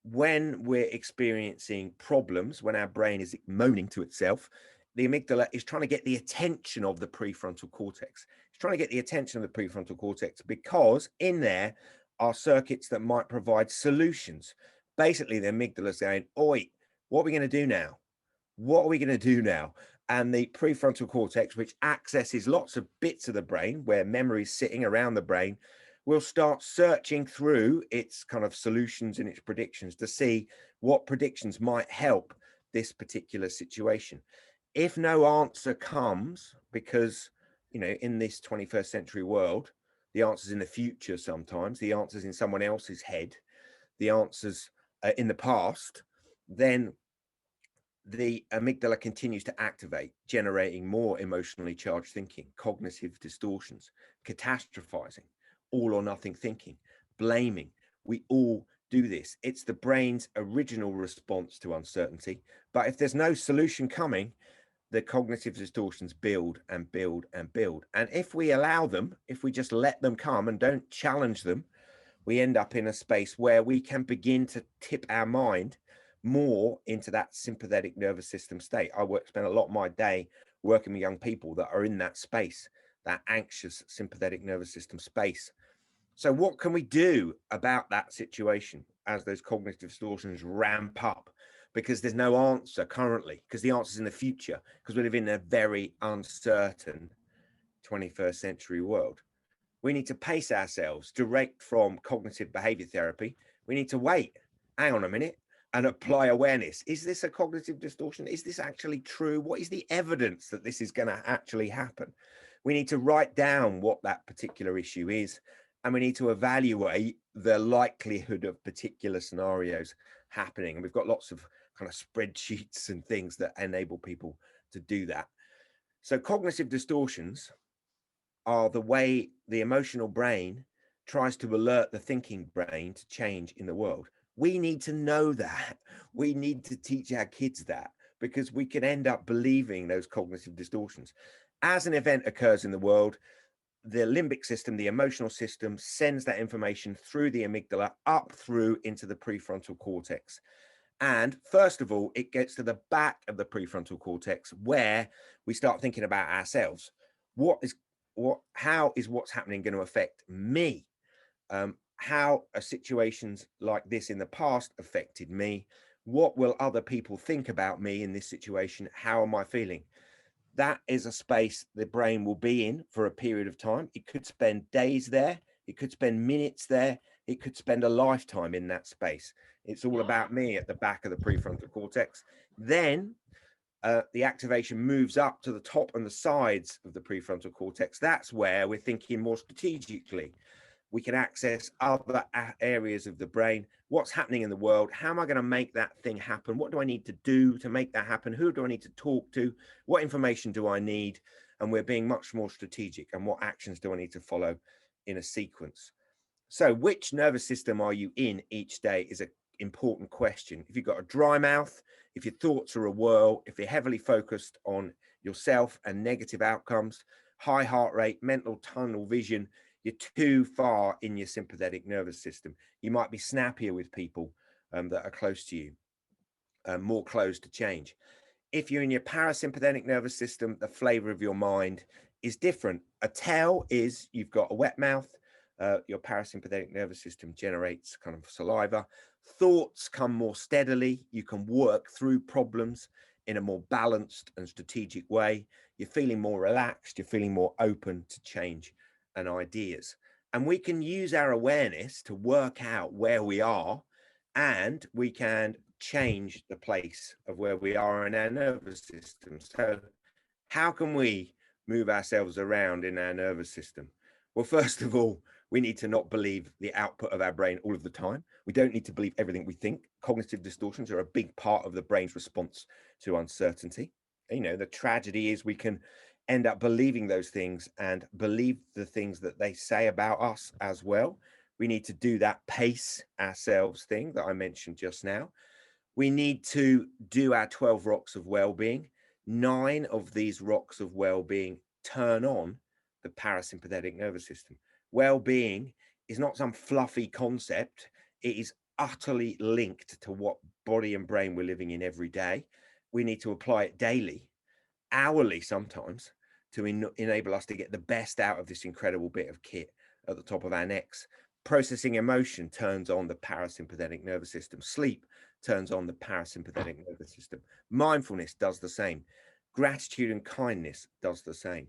when we're experiencing problems, when our brain is moaning to itself, the amygdala is trying to get the attention of the prefrontal cortex. It's trying to get the attention of the prefrontal cortex because in there are circuits that might provide solutions. Basically, the amygdala is saying, oi, what are we going to do now? What are we going to do now? And the prefrontal cortex, which accesses lots of bits of the brain where memory is sitting around the brain, will start searching through its kind of solutions and its predictions to see what predictions might help this particular situation. If no answer comes, because, you know, in this 21st century world, the answer's in the future sometimes, the answer's in someone else's head, the answer's in the past, then the amygdala continues to activate, generating more emotionally charged thinking, cognitive distortions, catastrophizing, all or nothing thinking, blaming. We all do this. It's the brain's original response to uncertainty. But if there's no solution coming, the cognitive distortions build and build and build. And if we allow them, if we just let them come and don't challenge them, we end up in a space where we can begin to tip our mind more into that sympathetic nervous system state. I spend a lot of my day working with young people that are in that space, that anxious sympathetic nervous system space. So what can we do about that situation as those cognitive distortions ramp up? Because there's no answer currently, because the answer's in the future, because we live in a very uncertain 21st century world. We need to pace ourselves direct from cognitive behavior therapy. We need to wait, hang on a minute, and apply awareness. Is this a cognitive distortion? Is this actually true? What is the evidence that this is going to actually happen? We need to write down what that particular issue is, and we need to evaluate the likelihood of particular scenarios happening. And we've got lots of kind of spreadsheets and things that enable people to do that. So cognitive distortions are the way the emotional brain tries to alert the thinking brain to change in the world. We need to know that. We need to teach our kids that, because we can end up believing those cognitive distortions. As an event occurs in the world, the limbic system, the emotional system, sends that information through the amygdala up through into the prefrontal cortex. And first of all, it gets to the back of the prefrontal cortex, where we start thinking about ourselves. How is what's happening going to affect me? How are situations like this in the past affected me? What will other people think about me in this situation? How am I feeling? That is a space the brain will be in for a period of time. It could spend days there. It could spend minutes there. It could spend a lifetime in that space. It's all about me at the back of the prefrontal cortex. Then the activation moves up to the top and the sides of the prefrontal cortex. That's where we're thinking more strategically. We can access other areas of the brain. What's happening in the world? How am I going to make that thing happen? What do I need to do to make that happen? Who do I need to talk to? What information do I need? And we're being much more strategic. And what actions do I need to follow in a sequence? So which nervous system are you in each day is an important question. If you've got a dry mouth, if your thoughts are a whirl, if you're heavily focused on yourself and negative outcomes, high heart rate, mental tunnel vision, you're too far in your sympathetic nervous system. You might be snappier with people that are close to you, more closed to change. If you're in your parasympathetic nervous system, the flavor of your mind is different. A tell is you've got a wet mouth. Your parasympathetic nervous system generates kind of saliva. Thoughts come more steadily. You can work through problems in a more balanced and strategic way. You're feeling more relaxed. You're feeling more open to change and ideas. And we can use our awareness to work out where we are, and we can change the place of where we are in our nervous system. So how can we move ourselves around in our nervous system? Well, first of all, we need to not believe the output of our brain all of the time. We don't need to believe everything we think. Cognitive distortions are a big part of the brain's response to uncertainty. You know, the tragedy is we can end up believing those things and believe the things that they say about us as well. We need to do that pace ourselves thing that I mentioned just now. We need to do our 12 rocks of well-being. 9 of these rocks of well-being turn on the parasympathetic nervous system. Well-being is not some fluffy concept. It is utterly linked to what body and brain we're living in every day. We need to apply it daily, hourly sometimes, to enable us to get the best out of this incredible bit of kit at the top of our necks. Processing emotion turns on the parasympathetic nervous system. Sleep turns on the parasympathetic nervous system. Mindfulness does the same. Gratitude and kindness does the same.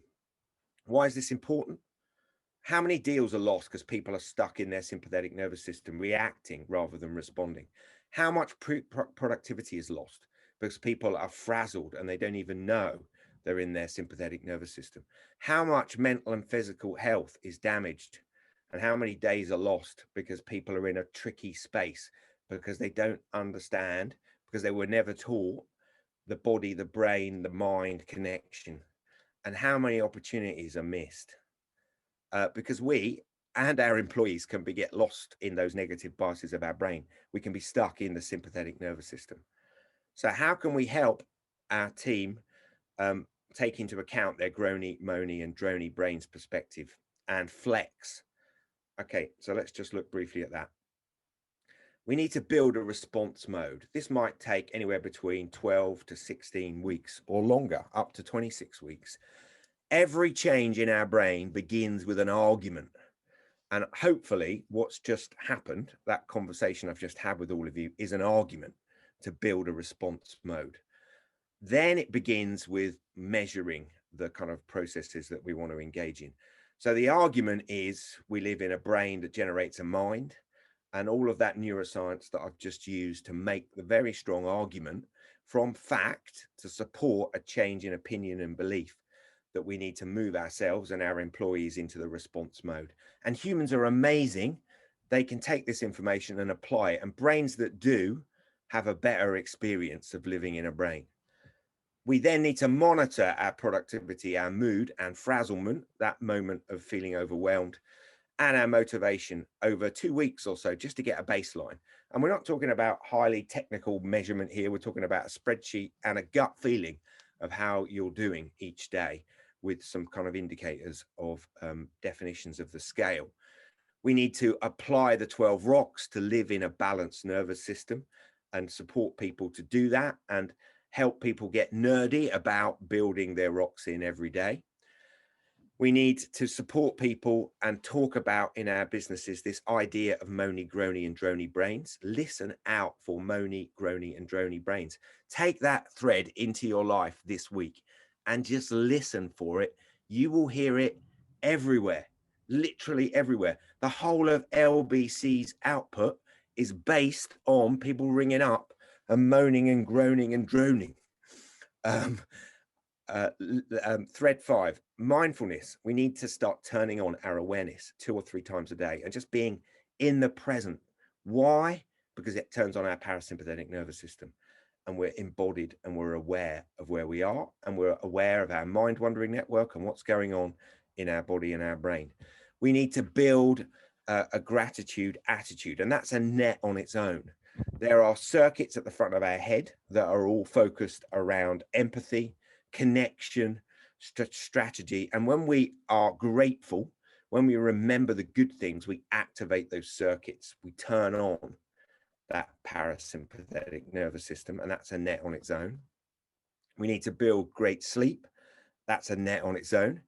Why is this important? How many deals are lost because people are stuck in their sympathetic nervous system, reacting rather than responding? How much productivity is lost because people are frazzled and they don't even know they're in their sympathetic nervous system? How much mental and physical health is damaged? And how many days are lost because people are in a tricky space because they don't understand, because they were never taught the body, the brain, the mind connection? And how many opportunities are missed? Because we and our employees can get lost in those negative biases of our brain. We can be stuck in the sympathetic nervous system. So how can we help our team take into account their groany, moany and drony brain's perspective and flex Okay, so let's just look briefly at that. We need to build a response mode. This might take anywhere between 12 to 16 weeks or longer, up to 26 weeks. Every change in our brain begins with an argument. And hopefully what's just happened, that conversation I've just had with all of you, is an argument to build a response mode. Then it begins with measuring the kind of processes that we want to engage in. So the argument is we live in a brain that generates a mind, and all of that neuroscience that I've just used to make the very strong argument from fact to support a change in opinion and belief that we need to move ourselves and our employees into the response mode. And humans are amazing. They can take this information and apply it, and brains that do have a better experience of living in a brain. We then need to monitor our productivity, our mood and frazzlement, that moment of feeling overwhelmed, and our motivation over 2 weeks or so, just to get a baseline. And we're not talking about highly technical measurement here. We're talking about a spreadsheet and a gut feeling of how you're doing each day, with some kind of indicators of definitions of the scale. We need to apply the 12 rocks to live in a balanced nervous system and support people to do that, and help people get nerdy about building their rocks in every day. We need to support people and talk about in our businesses this idea of moany, groany and drony brains. Listen out for moany, groany and drony brains. Take that thread into your life this week and just listen for it. You will hear it everywhere, literally everywhere. The whole of LBC's output is based on people ringing up and moaning and groaning and droning. Thread 5, mindfulness. We need to start turning on our awareness 2 or 3 times a day and just being in the present. Why? Because it turns on our parasympathetic nervous system, and we're embodied and we're aware of where we are, and we're aware of our mind wandering network and what's going on in our body and our brain. We need to build a gratitude attitude, and that's a net on its own. There are circuits at the front of our head that are all focused around empathy, connection, strategy. And when we are grateful, when we remember the good things, we activate those circuits. We turn on that parasympathetic nervous system, and that's a net on its own. We need to build great sleep. That's a net on its own.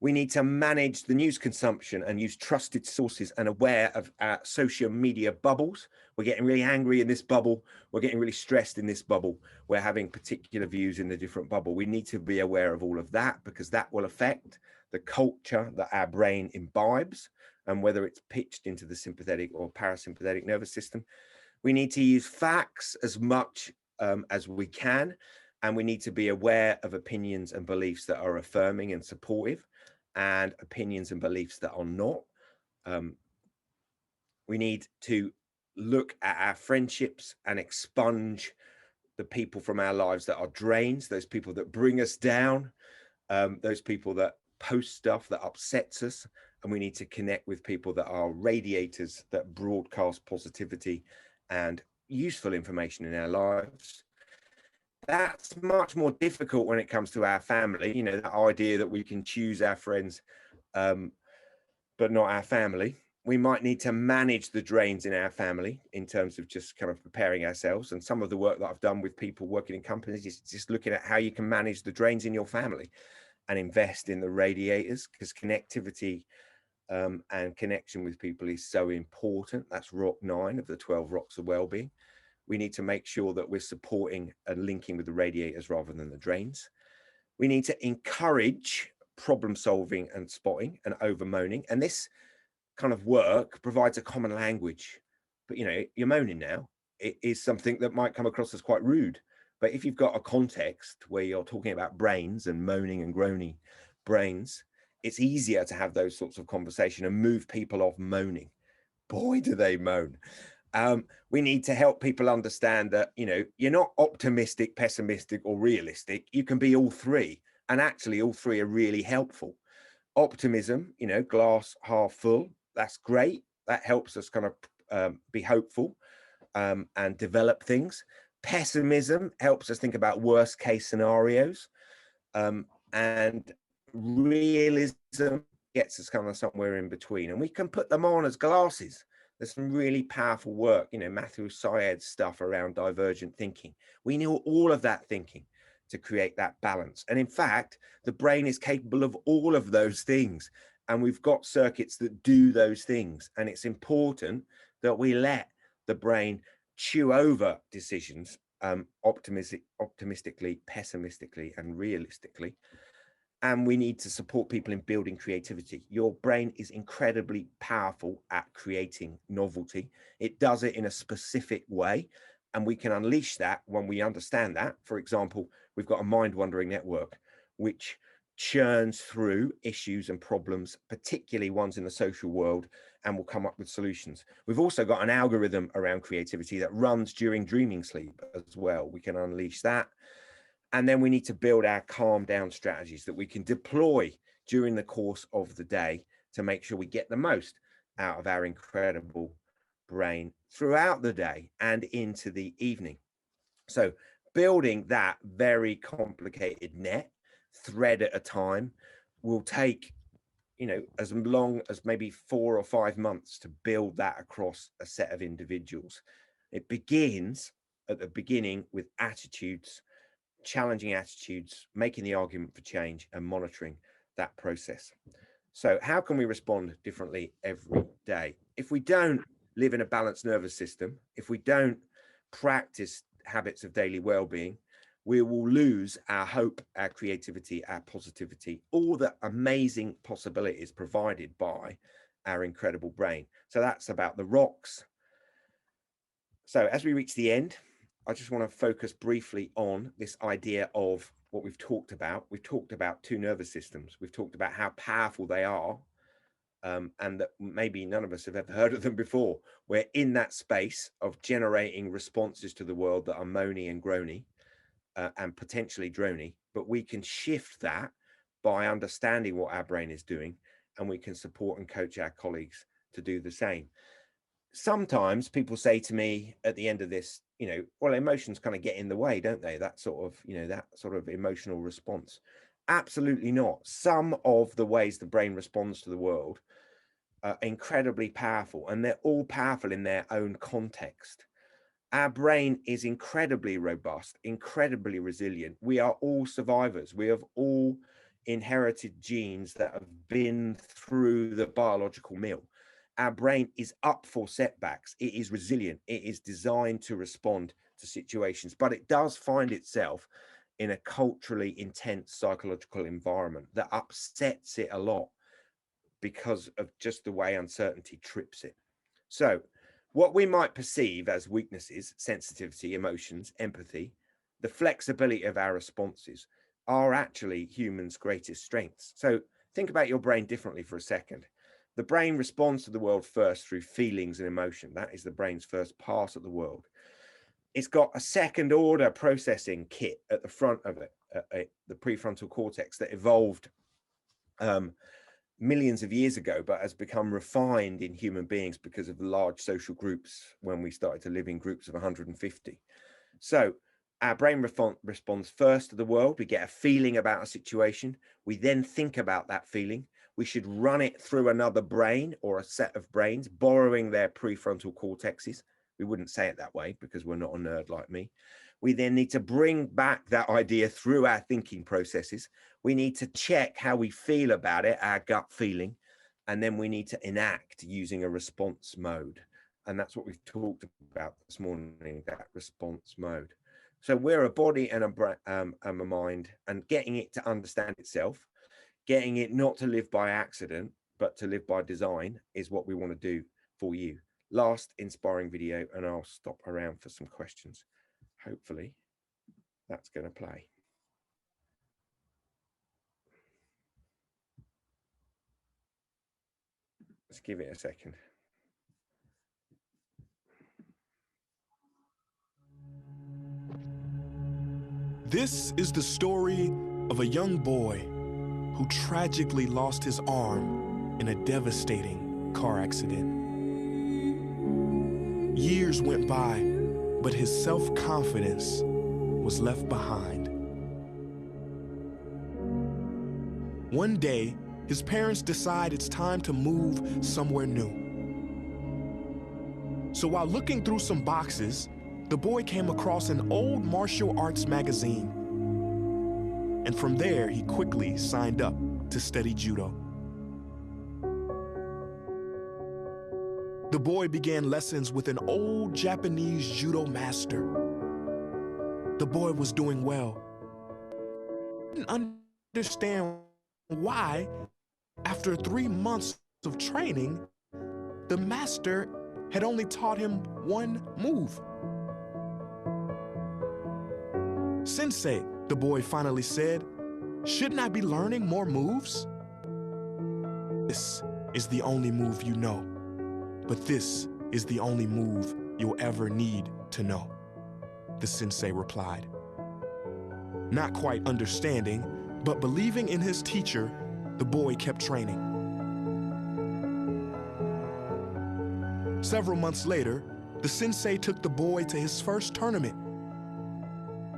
We need to manage the news consumption and use trusted sources and aware of our social media bubbles. We're getting really angry in this bubble. We're getting really stressed in this bubble. We're having particular views in the different bubble. We need to be aware of all of that, because that will affect the culture that our brain imbibes, and whether it's pitched into the sympathetic or parasympathetic nervous system. We need to use facts as much as we can, and we need to be aware of opinions and beliefs that are affirming and supportive, and opinions and beliefs that are not. We need to look at our friendships and expunge the people from our lives that are drains, those people that bring us down, those people that post stuff that upsets us. And we need to connect with people that are radiators, that broadcast positivity and useful information in our lives. That's much more difficult when it comes to our family. You know, that idea that we can choose our friends, but not our family. We might need to manage the drains in our family in terms of just kind of preparing ourselves. And some of the work that I've done with people working in companies is just looking at how you can manage the drains in your family and invest in the radiators, because connectivity and connection with people is so important. That's rock 9 of the 12 rocks of well-being. We need to make sure that we're supporting and linking with the radiators rather than the drains. We need to encourage problem solving and spotting and over moaning. And this kind of work provides a common language. But, you know, you're moaning now. It is something that might come across as quite rude. But if you've got a context where you're talking about brains and moaning and groaning brains, it's easier to have those sorts of conversation and move people off moaning. Boy, do they moan. We need to help people understand that, you know, you're not optimistic, pessimistic or realistic. You can be all three. And actually all three are really helpful. Optimism, you know, glass half full. That's great. That helps us kind of be hopeful and develop things. Pessimism helps us think about worst case scenarios. And realism gets us kind of somewhere in between, and we can put them on as glasses. There's some really powerful work, Matthew Syed's stuff around divergent thinking. We need all of that thinking to create that balance. And in fact, the brain is capable of all of those things. And we've got circuits that do those things. And it's important that we let the brain chew over decisions optimistically, pessimistically, and realistically. And we need to support people in building creativity. Your brain is incredibly powerful at creating novelty. It does it in a specific way, and we can unleash that when we understand that. For example, we've got a mind-wandering network, which churns through issues and problems, particularly ones in the social world, and will come up with solutions. We've also got an algorithm around creativity that runs during dreaming sleep as well. We can unleash that. And then we need to build our calm down strategies that we can deploy during the course of the day to make sure we get the most out of our incredible brain throughout the day and into the evening. So building that very complicated net, thread at a time, will take, as long as maybe 4 or 5 months to build that across a set of individuals. It begins at the beginning with attitudes, challenging attitudes, making the argument for change, and monitoring that process. So how can we respond differently every day? If we don't live in a balanced nervous system, if we don't practice habits of daily well-being, we will lose our hope, our creativity, our positivity, all the amazing possibilities provided by our incredible brain. So that's about the rocks. So as we reach the end, I just want to focus briefly on this idea of what we've talked about. We've talked about 2 nervous systems. We've talked about how powerful they are, and that maybe none of us have ever heard of them before. We're in that space of generating responses to the world that are moany and groany and potentially drony, but we can shift that by understanding what our brain is doing, and we can support and coach our colleagues to do the same. Sometimes people say to me at the end of this, well, emotions kind of get in the way, don't they? That sort of emotional response. Absolutely not. Some of the ways the brain responds to the world are incredibly powerful, and they're all powerful in their own context. Our brain is incredibly robust, incredibly resilient. We are all survivors. We have all inherited genes that have been through the biological mill. Our brain is up for setbacks. It is resilient. It is designed to respond to situations, but it does find itself in a culturally intense psychological environment that upsets it a lot because of just the way uncertainty trips it. So what we might perceive as weaknesses, sensitivity, emotions, empathy, the flexibility of our responses are actually humans' greatest strengths. So think about your brain differently for a second. The brain responds to the world first through feelings and emotion. That is the brain's first pass at the world. It's got a second order processing kit at the front of it, the prefrontal cortex, that evolved millions of years ago, but has become refined in human beings because of the large social groups when we started to live in groups of 150. So our brain responds first to the world. We get a feeling about a situation. We then think about that feeling. We should run it through another brain or a set of brains, borrowing their prefrontal cortexes. We wouldn't say it that way because we're not a nerd like me. We then need to bring back that idea through our thinking processes. We need to check how we feel about it, our gut feeling, and then we need to enact using a response mode. And that's what we've talked about this morning, that response mode. So we're a body and a mind, and getting it to understand itself, getting it not to live by accident, but to live by design is what we want to do for you. Last inspiring video, and I'll stop around for some questions. Hopefully that's going to play. Let's give it a second. This is the story of a young boy who tragically lost his arm in a devastating car accident. Years went by, but his self-confidence was left behind. One day, his parents decide it's time to move somewhere new. So while looking through some boxes, the boy came across an old martial arts magazine. And from there, he quickly signed up to study judo. The boy began lessons with an old Japanese judo master. The boy was doing well. He didn't understand why, after 3 months of training, the master had only taught him one move. "Sensei," the boy finally said, "shouldn't I be learning more moves?" "This is the only move you know, but this is the only move you'll ever need to know," the sensei replied. Not quite understanding, but believing in his teacher, the boy kept training. Several months later, the sensei took the boy to his first tournament.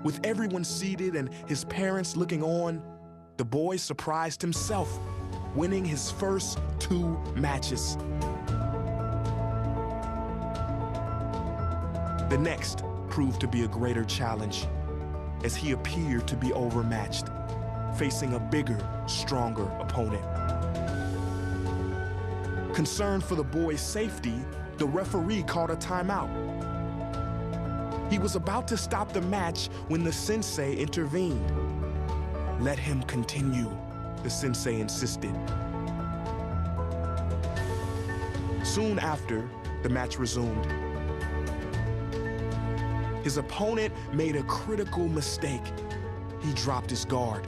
With everyone seated and his parents looking on, the boy surprised himself, winning his first 2 matches. The next proved to be a greater challenge, as he appeared to be overmatched, facing a bigger, stronger opponent. Concerned for the boy's safety, the referee called a timeout. He was about to stop the match when the sensei intervened. "Let him continue," the sensei insisted. Soon after, the match resumed. His opponent made a critical mistake. He dropped his guard.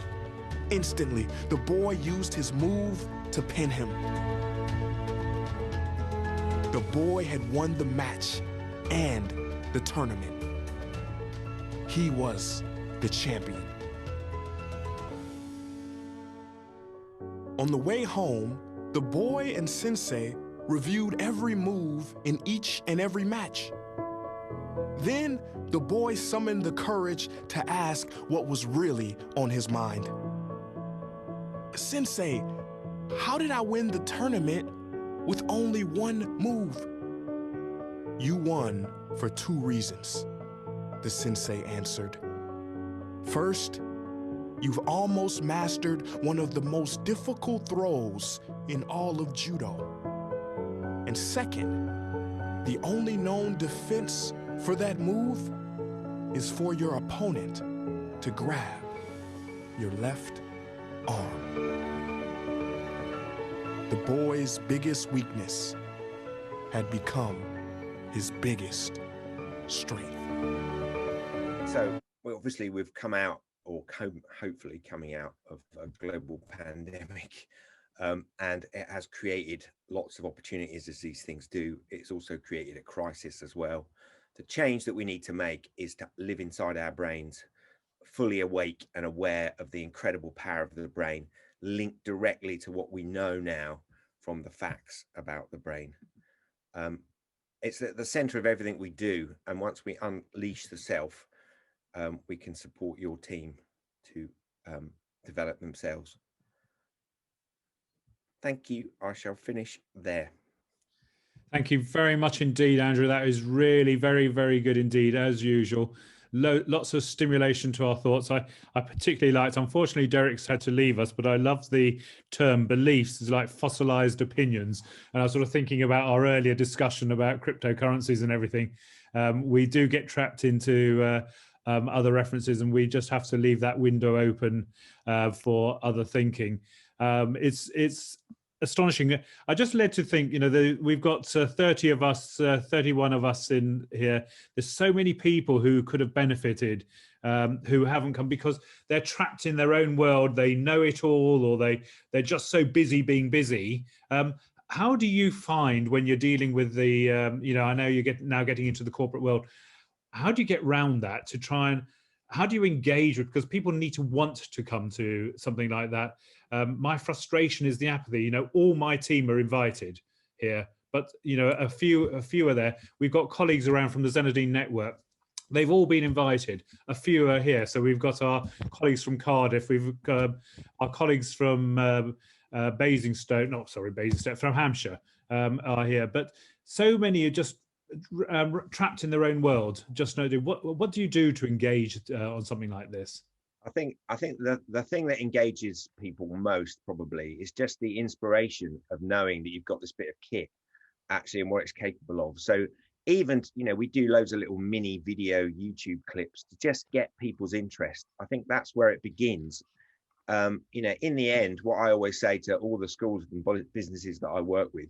Instantly, the boy used his move to pin him. The boy had won the match and the tournament. He was the champion. On the way home, the boy and sensei reviewed every move in each and every match. Then, the boy summoned the courage to ask what was really on his mind. "Sensei, how did I win the tournament with only one move?" "You won for 2 reasons," the sensei answered. "First, you've almost mastered one of the most difficult throws in all of judo. And second, the only known defense for that move is for your opponent to grab your left arm." The boy's biggest weakness had become his biggest strength. So, well, obviously, we've come out, or hopefully coming out of a global pandemic, and it has created lots of opportunities, as these things do. It's also created a crisis as well. The change that we need to make is to live inside our brains, fully awake and aware of the incredible power of the brain, linked directly to what we know now from the facts about the brain. It's at the center of everything we do. And once we unleash the self, we can support your team to develop themselves. Thank you. I shall finish there. Thank you very much indeed, Andrew. That is really very, very good indeed, as usual. Lots of stimulation to our thoughts. I particularly liked, unfortunately, Derek's had to leave us, but I love the term beliefs. It's like fossilized opinions. And I was sort of thinking about our earlier discussion about cryptocurrencies and everything. We do get trapped into other references, and we just have to leave that window open for other thinking. It's astonishing. I just led to think, we've got 30 of us, 31 of us in here. There's so many people who could have benefited, who haven't come because they're trapped in their own world. They know it all, or they're just so busy being busy. How do you find when you're dealing with the, I know you're now getting into the corporate world, how do you get around that to try and, how do you engage with, because people need to want to come to something like that. My frustration is the apathy. All my team are invited here, but a few are there. We've got colleagues around from the Zenadine network. They've all been invited. A few are here. So we've got our colleagues from Cardiff. We've got our colleagues from Basingstoke from Hampshire are here, but so many are just trapped in their own world. Just know, what do you do to engage on something like this? I think the thing that engages people most probably is just the inspiration of knowing that you've got this bit of kit actually and what it's capable of. So even, we do loads of little mini video YouTube clips to just get people's interest. I think that's where it begins. In the end, what I always say to all the schools and businesses that I work with,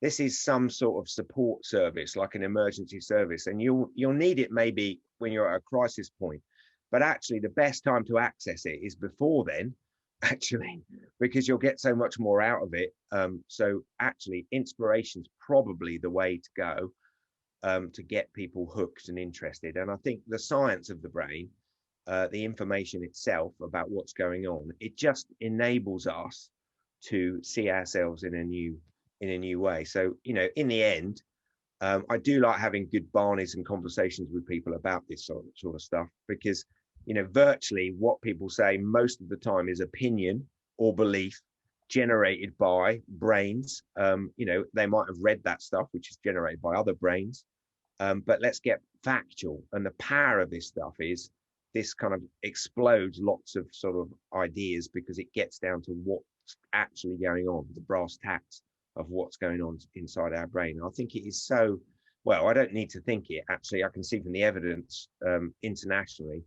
this is some sort of support service, like an emergency service, and you'll need it maybe when you're at a crisis point. But actually, the best time to access it is before then, actually, because you'll get so much more out of it. So actually, inspiration's probably the way to go to get people hooked and interested. And I think the science of the brain, the information itself about what's going on, it just enables us to see ourselves in a new way. So, in the end, I do like having good barneys and conversations with people about this sort of stuff, because virtually what people say most of the time is opinion or belief generated by brains. They might have read that stuff, which is generated by other brains, but let's get factual. And the power of this stuff is this kind of explodes lots of sort of ideas, because it gets down to what's actually going on, the brass tacks of what's going on inside our brain. And I think it is so, well, I don't need to think it, actually. I can see from the evidence internationally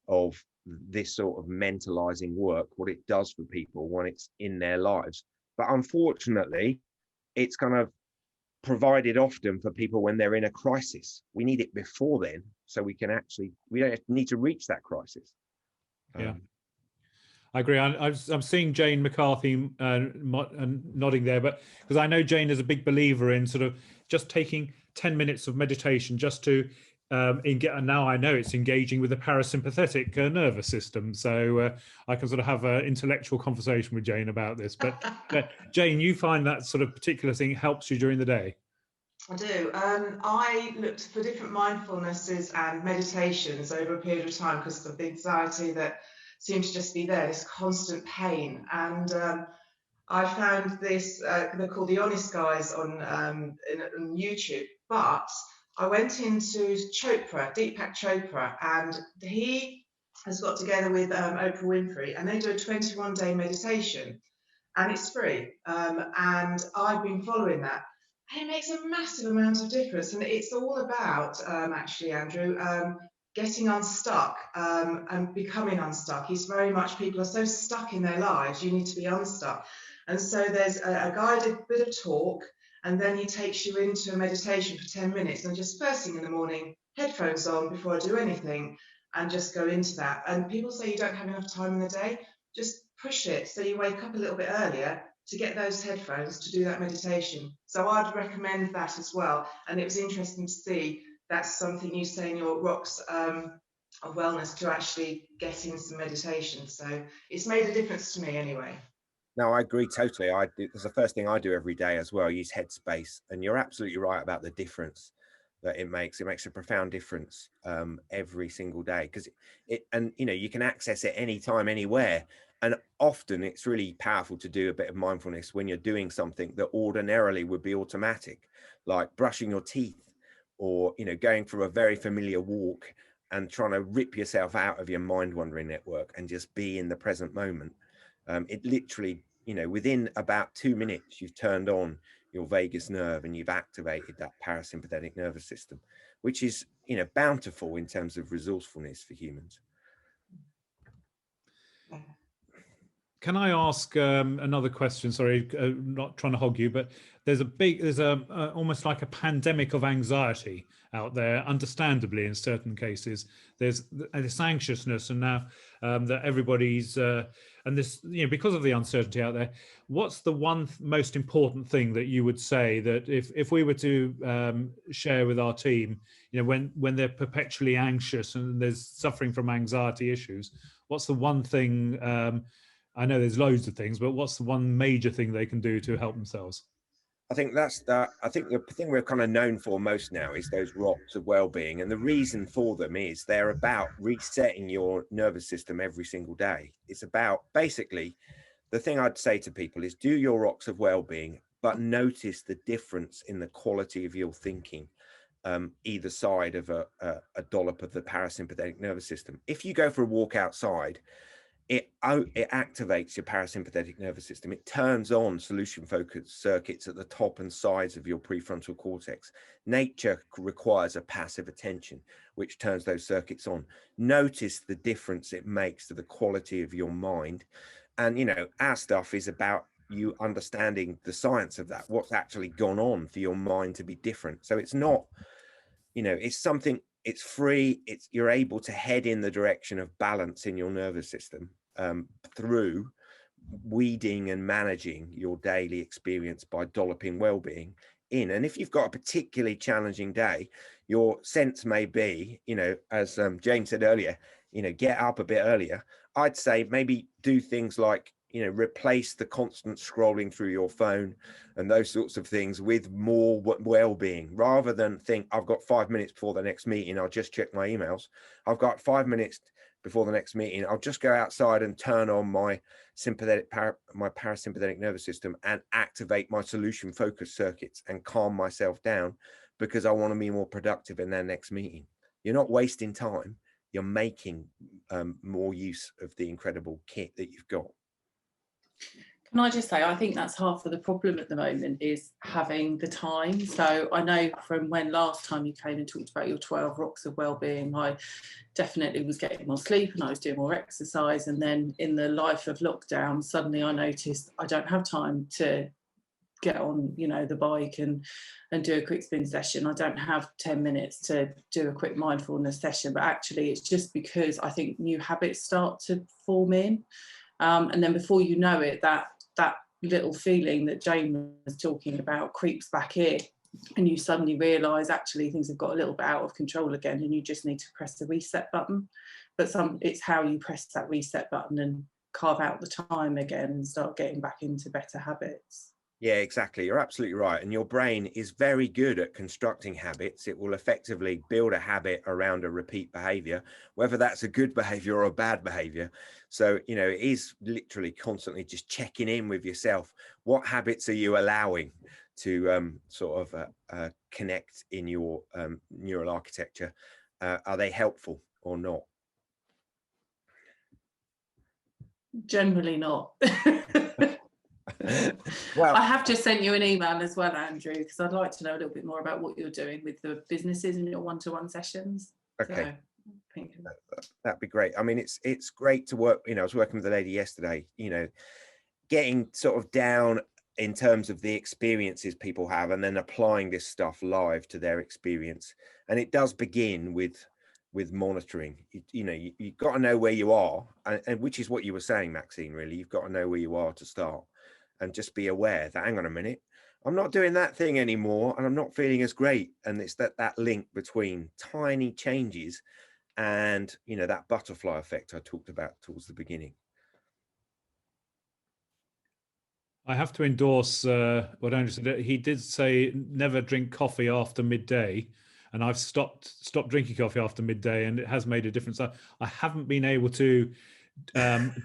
of this sort of mentalizing work, what it does for people when it's in their lives. But unfortunately, it's kind of provided often for people when they're in a crisis. We need it before then, so we don't need to reach that crisis. Yeah, I agree. I'm seeing Jane McCarthy nodding there, but because I know Jane is a big believer in sort of just taking 10 minutes of meditation just to and now I know it's engaging with the parasympathetic nervous system, so I can sort of have an intellectual conversation with Jane about this. But Jane, you find that sort of particular thing helps you during the day? I do. I looked for different mindfulnesses and meditations over a period of time because of the anxiety that seemed to just be there, this constant pain. And I found this, they're called the Honest Guys on YouTube, but I went into Deepak Chopra, and he has got together with Oprah Winfrey, and they do a 21-day meditation, and it's free. And I've been following that, and it makes a massive amount of difference. And it's all about, actually, Andrew, getting unstuck and becoming unstuck. It's very much, people are so stuck in their lives, you need to be unstuck. And so there's a guided bit of talk, and then he takes you into a meditation for 10 minutes, and just first thing in the morning, headphones on before I do anything, and just go into that. And people say you don't have enough time in the day, just push it so you wake up a little bit earlier to get those headphones to do that meditation. So I'd recommend that as well. And it was interesting to see that's something you say in your Rocks of Wellness, to actually get in some meditation. So it's made a difference to me anyway. No, I agree totally. It's the first thing I do every day as well. I use Headspace, and you're absolutely right about the difference that it makes. It makes a profound difference every single day, because you can access it anytime, anywhere. And often it's really powerful to do a bit of mindfulness when you're doing something that ordinarily would be automatic, like brushing your teeth, or going for a very familiar walk and trying to rip yourself out of your mind wandering network and just be in the present moment. It literally, within about 2 minutes, you've turned on your vagus nerve and you've activated that parasympathetic nervous system, which is, bountiful in terms of resourcefulness for humans. Can I ask another question? Sorry, not trying to hog you, but there's almost like a pandemic of anxiety out there, understandably in certain cases. There's this anxiousness, and now that everybody's and this, because of the uncertainty out there, what's the one most important thing that you would say that if we were to share with our team, when they're perpetually anxious and there's suffering from anxiety issues, what's the one thing? I know there's loads of things, but what's the one major thing they can do to help themselves? I think the thing we're kind of known for most now is those rocks of well-being, and the reason for them is they're about resetting your nervous system every single day. It's about basically the thing I'd say to people is do your rocks of well-being, but notice the difference in the quality of your thinking either side of a dollop of the parasympathetic nervous system. If you go for a walk outside, it activates your parasympathetic nervous system. It turns on solution focus circuits at the top and sides of your prefrontal cortex. Nature requires a passive attention, which turns those circuits on. Notice the difference it makes to the quality of your mind. And, you know, our stuff is about you understanding the science of that, what's actually gone on for your mind to be different. So it's not, you know, it's something, it's free. You're able to head in the direction of balance in your nervous system through weeding and managing your daily experience by dolloping well-being in. And if you've got a particularly challenging day, your sense may be, you know, as Jane said earlier, you know, get up a bit earlier. I'd say maybe do things like, you know, replace the constant scrolling through your phone and those sorts of things with more well-being, rather than think I've got 5 minutes before the next meeting, I'll just check my emails. I've got 5 minutes before the next meeting, I'll just go outside and turn on my parasympathetic nervous system and activate my solution focus circuits and calm myself down, because I want to be more productive in their next meeting. You're not wasting time, you're making more use of the incredible kit that you've got. Can I just say, I think that's half of the problem at the moment, is having the time. So I know from when last time you came and talked about your 12 rocks of well-being, I definitely was getting more sleep and I was doing more exercise. And then in the life of lockdown, suddenly I noticed I don't have time to get on, you know, the bike and do a quick spin session. I don't have 10 minutes to do a quick mindfulness session, but actually it's just because I think new habits start to form in. And then before you know it, that little feeling that Jane was talking about creeps back in, and you suddenly realise actually things have got a little bit out of control again, and you just need to press the reset button. But it's how you press that reset button and carve out the time again and start getting back into better habits. Yeah, exactly. You're absolutely right. And your brain is very good at constructing habits. It will effectively build a habit around a repeat behavior, whether that's a good behavior or a bad behavior. So, you know, it is literally constantly just checking in with yourself. What habits are you allowing to sort of connect in your neural architecture? Are they helpful or not? Generally not. Well, I have just sent you an email as well, Andrew, because I'd like to know a little bit more about what you're doing with the businesses in your one-to-one sessions. Okay. So, that'd be great. I mean, it's great to work. You know, I was working with a lady yesterday, you know, getting sort of down in terms of the experiences people have and then applying this stuff live to their experience. And it does begin with monitoring. You've got to know where you are, and which is what you were saying, Maxine, really. You've got to know where you are to start and just be aware that, hang on a minute, I'm not doing that thing anymore and I'm not feeling as great. And it's that link between tiny changes and, you know, that butterfly effect I talked about towards the beginning. I have to endorse what Andrew said. He did say never drink coffee after midday. And I've stopped drinking coffee after midday, and it has made a difference. I haven't been able to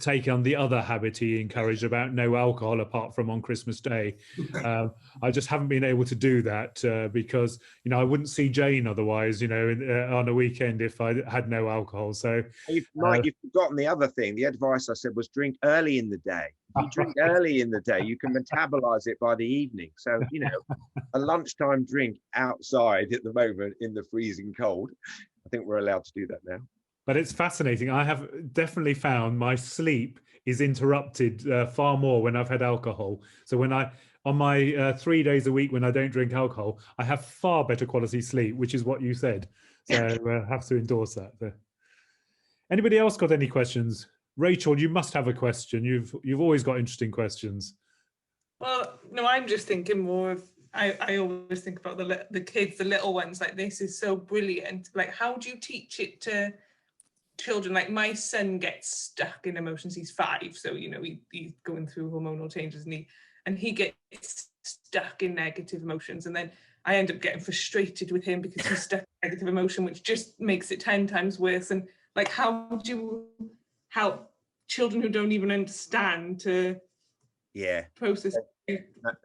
take on the other habit he encouraged about no alcohol, apart from on Christmas Day. I just haven't been able to do that because, you know, I wouldn't see Jane otherwise, you know, on a weekend if I had no alcohol. So you've forgotten the other thing. The advice I said was drink early in the day. If you drink early in the day, you can metabolize it by the evening. So, you know, a lunchtime drink outside at the moment in the freezing cold. I think we're allowed to do that now. But it's fascinating. I have definitely found my sleep is interrupted far more when I've had alcohol. So when on my 3 days a week when I don't drink alcohol, I have far better quality sleep, which is what you said. So I have to endorse that. Anybody else got any questions? Rachel, you must have a question. You've always got interesting questions. Well, no, I'm just thinking more of, I always think about the kids, the little ones, like this is so brilliant. Like, how do you teach it to children? Like my son gets stuck in emotions. He's 5, so, you know, he's going through hormonal changes, and he gets stuck in negative emotions, and then I end up getting frustrated with him because he's stuck in negative emotion, which just makes it 10 times worse. And like, how do you help children who don't even understand to Yeah. process.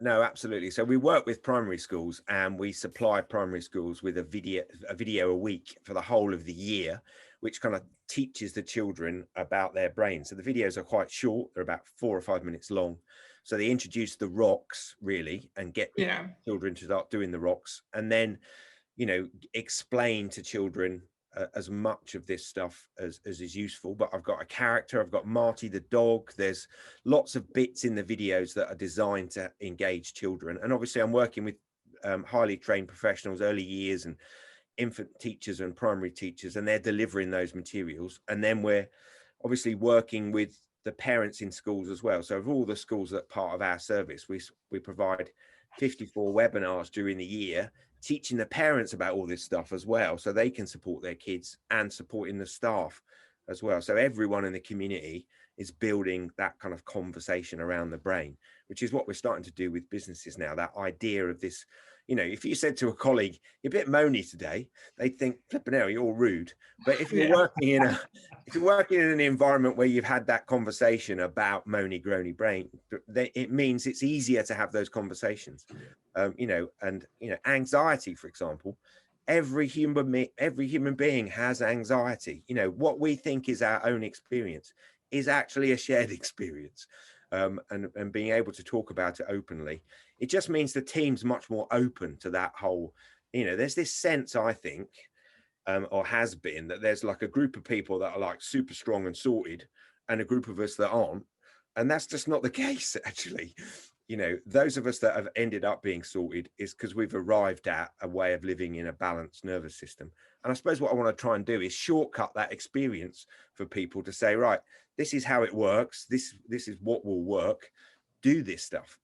No, absolutely. So we work with primary schools, and we supply primary schools with a video a week for the whole of the year, which kind of teaches the children about their brain. So the videos are quite short; they're about 4 or 5 minutes long. So they introduce the rocks really, and get children to start doing the rocks, and then, you know, explain to children as much of this stuff as is useful. But I've got a character, I've got Marty the dog, there's lots of bits in the videos that are designed to engage children. And obviously I'm working with highly trained professionals, early years and infant teachers and primary teachers, and they're delivering those materials. And then we're obviously working with the parents in schools as well. So of all the schools that are part of our service, we provide 54 webinars during the year, teaching the parents about all this stuff as well, so they can support their kids and supporting the staff as well. So everyone in the community is building that kind of conversation around the brain, which is what we're starting to do with businesses now. That idea of this, you know, if you said to a colleague, "You're a bit moany today," they'd think, "Flipping hell, you're rude." But if you're working in an environment where you've had that conversation about moany, groany brain, it means it's easier to have those conversations. You know, and you know, anxiety, for example, every human being has anxiety. You know, what we think is our own experience is actually a shared experience. And being able to talk about it openly, it just means the team's much more open to that whole, you know, there's this sense, I think, or has been, that there's like a group of people that are like super strong and sorted, and a group of us that aren't. And that's just not the case, actually. You know, those of us that have ended up being sorted is because we've arrived at a way of living in a balanced nervous system. And I suppose what I want to try and do is shortcut that experience for people to say, right, this is how it works. This is what will work. Do this stuff.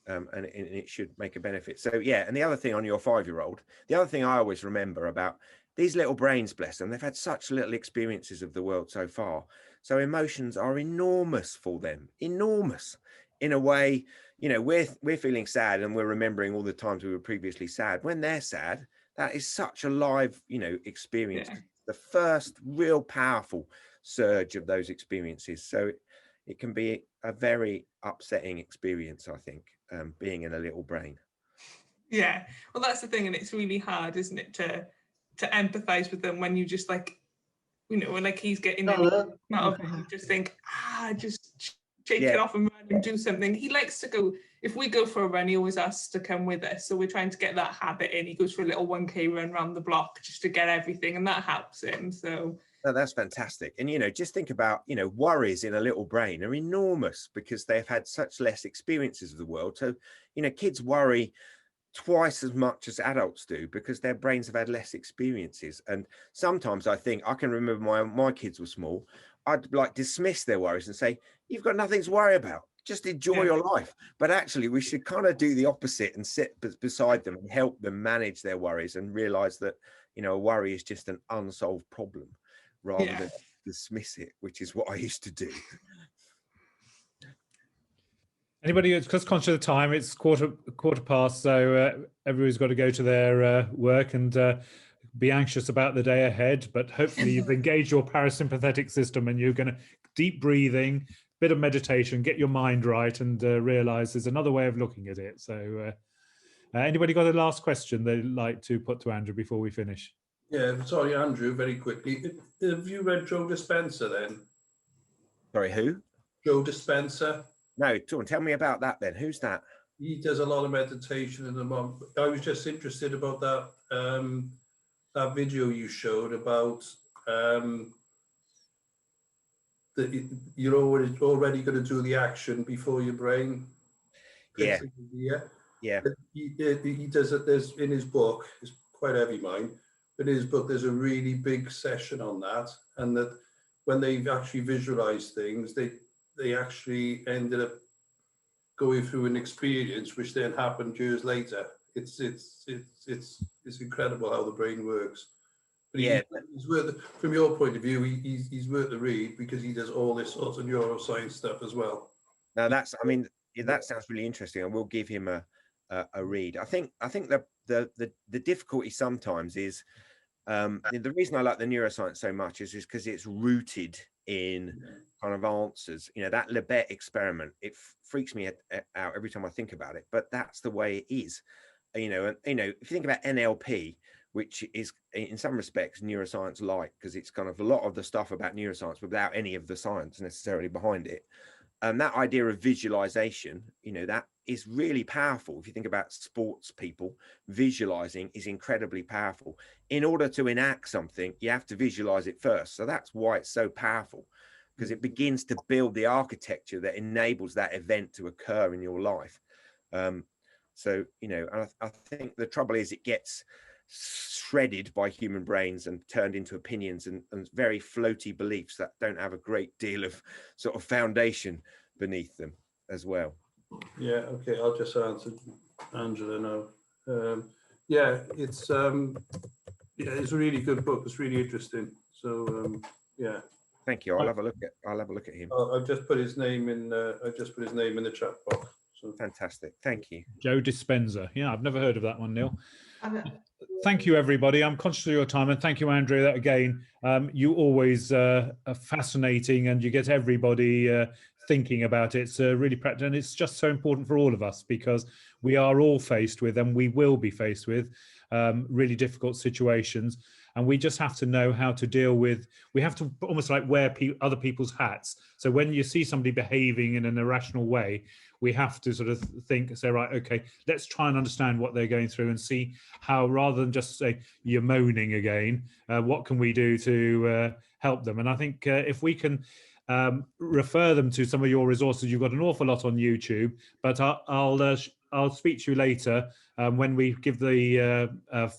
And it should make a benefit. So, yeah. And the other thing on your 5-year-old, the other thing I always remember about these little brains, bless them, they've had such little experiences of the world so far. So emotions are enormous for them, enormous. In a way, you know, we're feeling sad and we're remembering all the times we were previously sad. When they're sad, that is such a live, you know, experience. Yeah. The first real powerful surge of those experiences. So it can be a very upsetting experience, I think, being in a little brain. Yeah, well, that's the thing, and it's really hard, isn't it, to empathize with them when you just like, you know, when like he's getting you just think, just shake it off and run and do something. He likes to go, if we go for a run, he always asks to come with us. So we're trying to get that habit in. He goes for a little 1K run around the block just to get everything, and that helps him. So no, that's fantastic. And, you know, just think about, you know, worries in a little brain are enormous because they've had such less experiences of the world. So, you know, kids worry twice as much as adults do because their brains have had less experiences. And sometimes I think, I can remember my kids were small, I'd like dismiss their worries and say, you've got nothing to worry about, just enjoy your life. But actually we should kind of do the opposite and sit beside them and help them manage their worries and realize that, you know, a worry is just an unsolved problem rather than dismiss it, which is what I used to do. Anybody who's just conscious of the time, it's quarter past, so everybody's got to go to their work and be anxious about the day ahead, but hopefully you've engaged your parasympathetic system and you're going to deep breathing, bit of meditation, get your mind right, and realize there's another way of looking at it. So anybody got a last question they'd like to put to Andrew before we finish? Yeah, sorry, Andrew, very quickly. Have you read Joe Dispenza then? Sorry, who? Joe Dispenza. No, tell me about that then. Who's that? He does a lot of meditation in the month. I was just interested about that that video you showed about that you're already going to do the action before your brain. Yeah. He does it. There's in his book. It's quite heavy, mine. But in his book, there's a really big session on that, and that when they've actually visualized things, they actually ended up going through an experience which then happened years later. It's incredible how the brain works. But he's worth, from your point of view, he's worth the read because he does all this sort of neuroscience stuff as well. Now that sounds really interesting, and we'll give him a read. I think the difficulty sometimes is the reason I like the neuroscience so much is because it's rooted in kind of answers. You know, that Libet experiment, it freaks me out every time I think about it, but that's the way it is. You know, and you know, if you think about NLP, which is in some respects neuroscience like, because it's kind of a lot of the stuff about neuroscience without any of the science necessarily behind it. And that idea of visualization, you know, that is really powerful. If you think about sports people, visualizing is incredibly powerful. In order to enact something, you have to visualize it first. So that's why it's so powerful, because it begins to build the architecture that enables that event to occur in your life. So, you know, I think the trouble is it gets shredded by human brains and turned into opinions and very floaty beliefs that don't have a great deal of sort of foundation beneath them as well. Yeah, okay, I'll just answer Angela now. Yeah, it's a really good book. It's really interesting. So yeah. Thank you. I'll have a look at him. I've just put his name in. I just put his name in the chat box. So. Fantastic. Thank you. Joe Dispenza. Yeah, I've never heard of that one, Neil. Thank you, everybody. I'm conscious of your time, and thank you, Andrew. Again, you always are fascinating, and you get everybody thinking about it. It's really practical, and it's just so important for all of us, because we are all faced with, and we will be faced with, really difficult situations, and we just have to know how to deal with. We have to almost like wear other people's hats. So when you see somebody behaving in an irrational way, we have to sort of think, say, right, okay, let's try and understand what they're going through and see how, rather than just say you're moaning again, what can we do to help them? And I think if we can refer them to some of your resources, you've got an awful lot on YouTube, but I'll speak to you later when we give the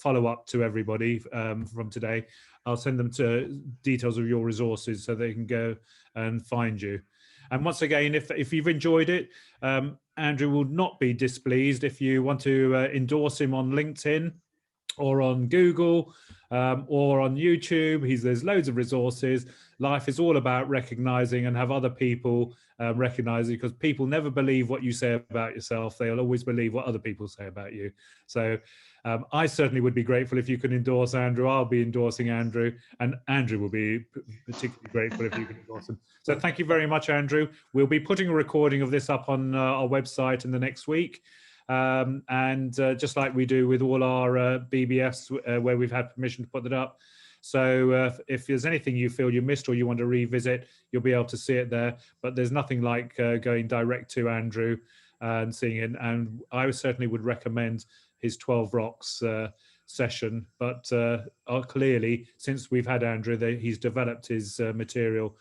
follow-up to everybody from today. I'll send them to details of your resources so they can go and find you. And once again, if you've enjoyed it, Andrew will not be displeased if you want to endorse him on LinkedIn or on Google or on YouTube. There's loads of resources. Life is all about recognizing and have other people recognize it, because people never believe what you say about yourself. They'll always believe what other people say about you. So I certainly would be grateful if you could endorse Andrew. I'll be endorsing Andrew, and Andrew will be particularly grateful if you can endorse him. So thank you very much, Andrew. We'll be putting a recording of this up on our website in the next week. And just like we do with all our BBFs where we've had permission to put it up. So if there's anything you feel you missed or you want to revisit, you'll be able to see it there. But there's nothing like going direct to Andrew and seeing it. And I certainly would recommend his 12 Rocks session. But clearly, since we've had Andrew, he's developed his material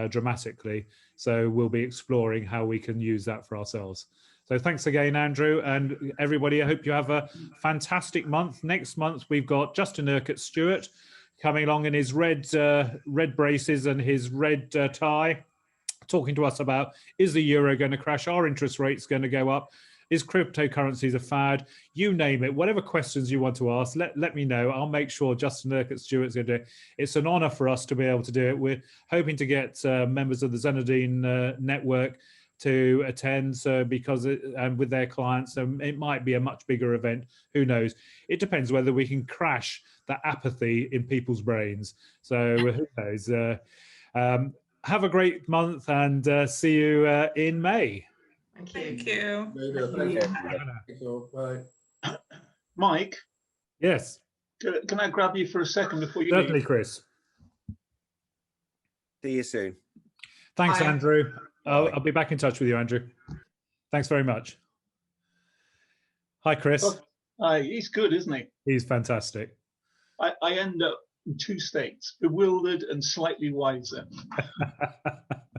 dramatically. So we'll be exploring how we can use that for ourselves. So thanks again, Andrew, and everybody. I hope you have a fantastic month. Next month, we've got Justin Urquhart-Stewart coming along in his red braces and his red tie, talking to us about, is the euro going to crash? Are interest rates going to go up? Is cryptocurrencies a fad? You name it. Whatever questions you want to ask, let me know. I'll make sure Justin Urquhart-Stewart's going to do it. It's an honor for us to be able to do it. We're hoping to get members of the Zenodine network to attend, so and with their clients, so it might be a much bigger event. Who knows? It depends whether we can crash that apathy in people's brains. So who knows? Have a great month, and see you in May. Thank you. Thank you. Bye. Mike? Yes? Can I grab you for a second before you Certainly, leave? Chris. See you soon. Thanks, Bye. Andrew. I'll be back in touch with you, Andrew. Thanks very much. Hi, Chris. He's good, isn't he? He's fantastic. I end up in two states, bewildered and slightly wiser.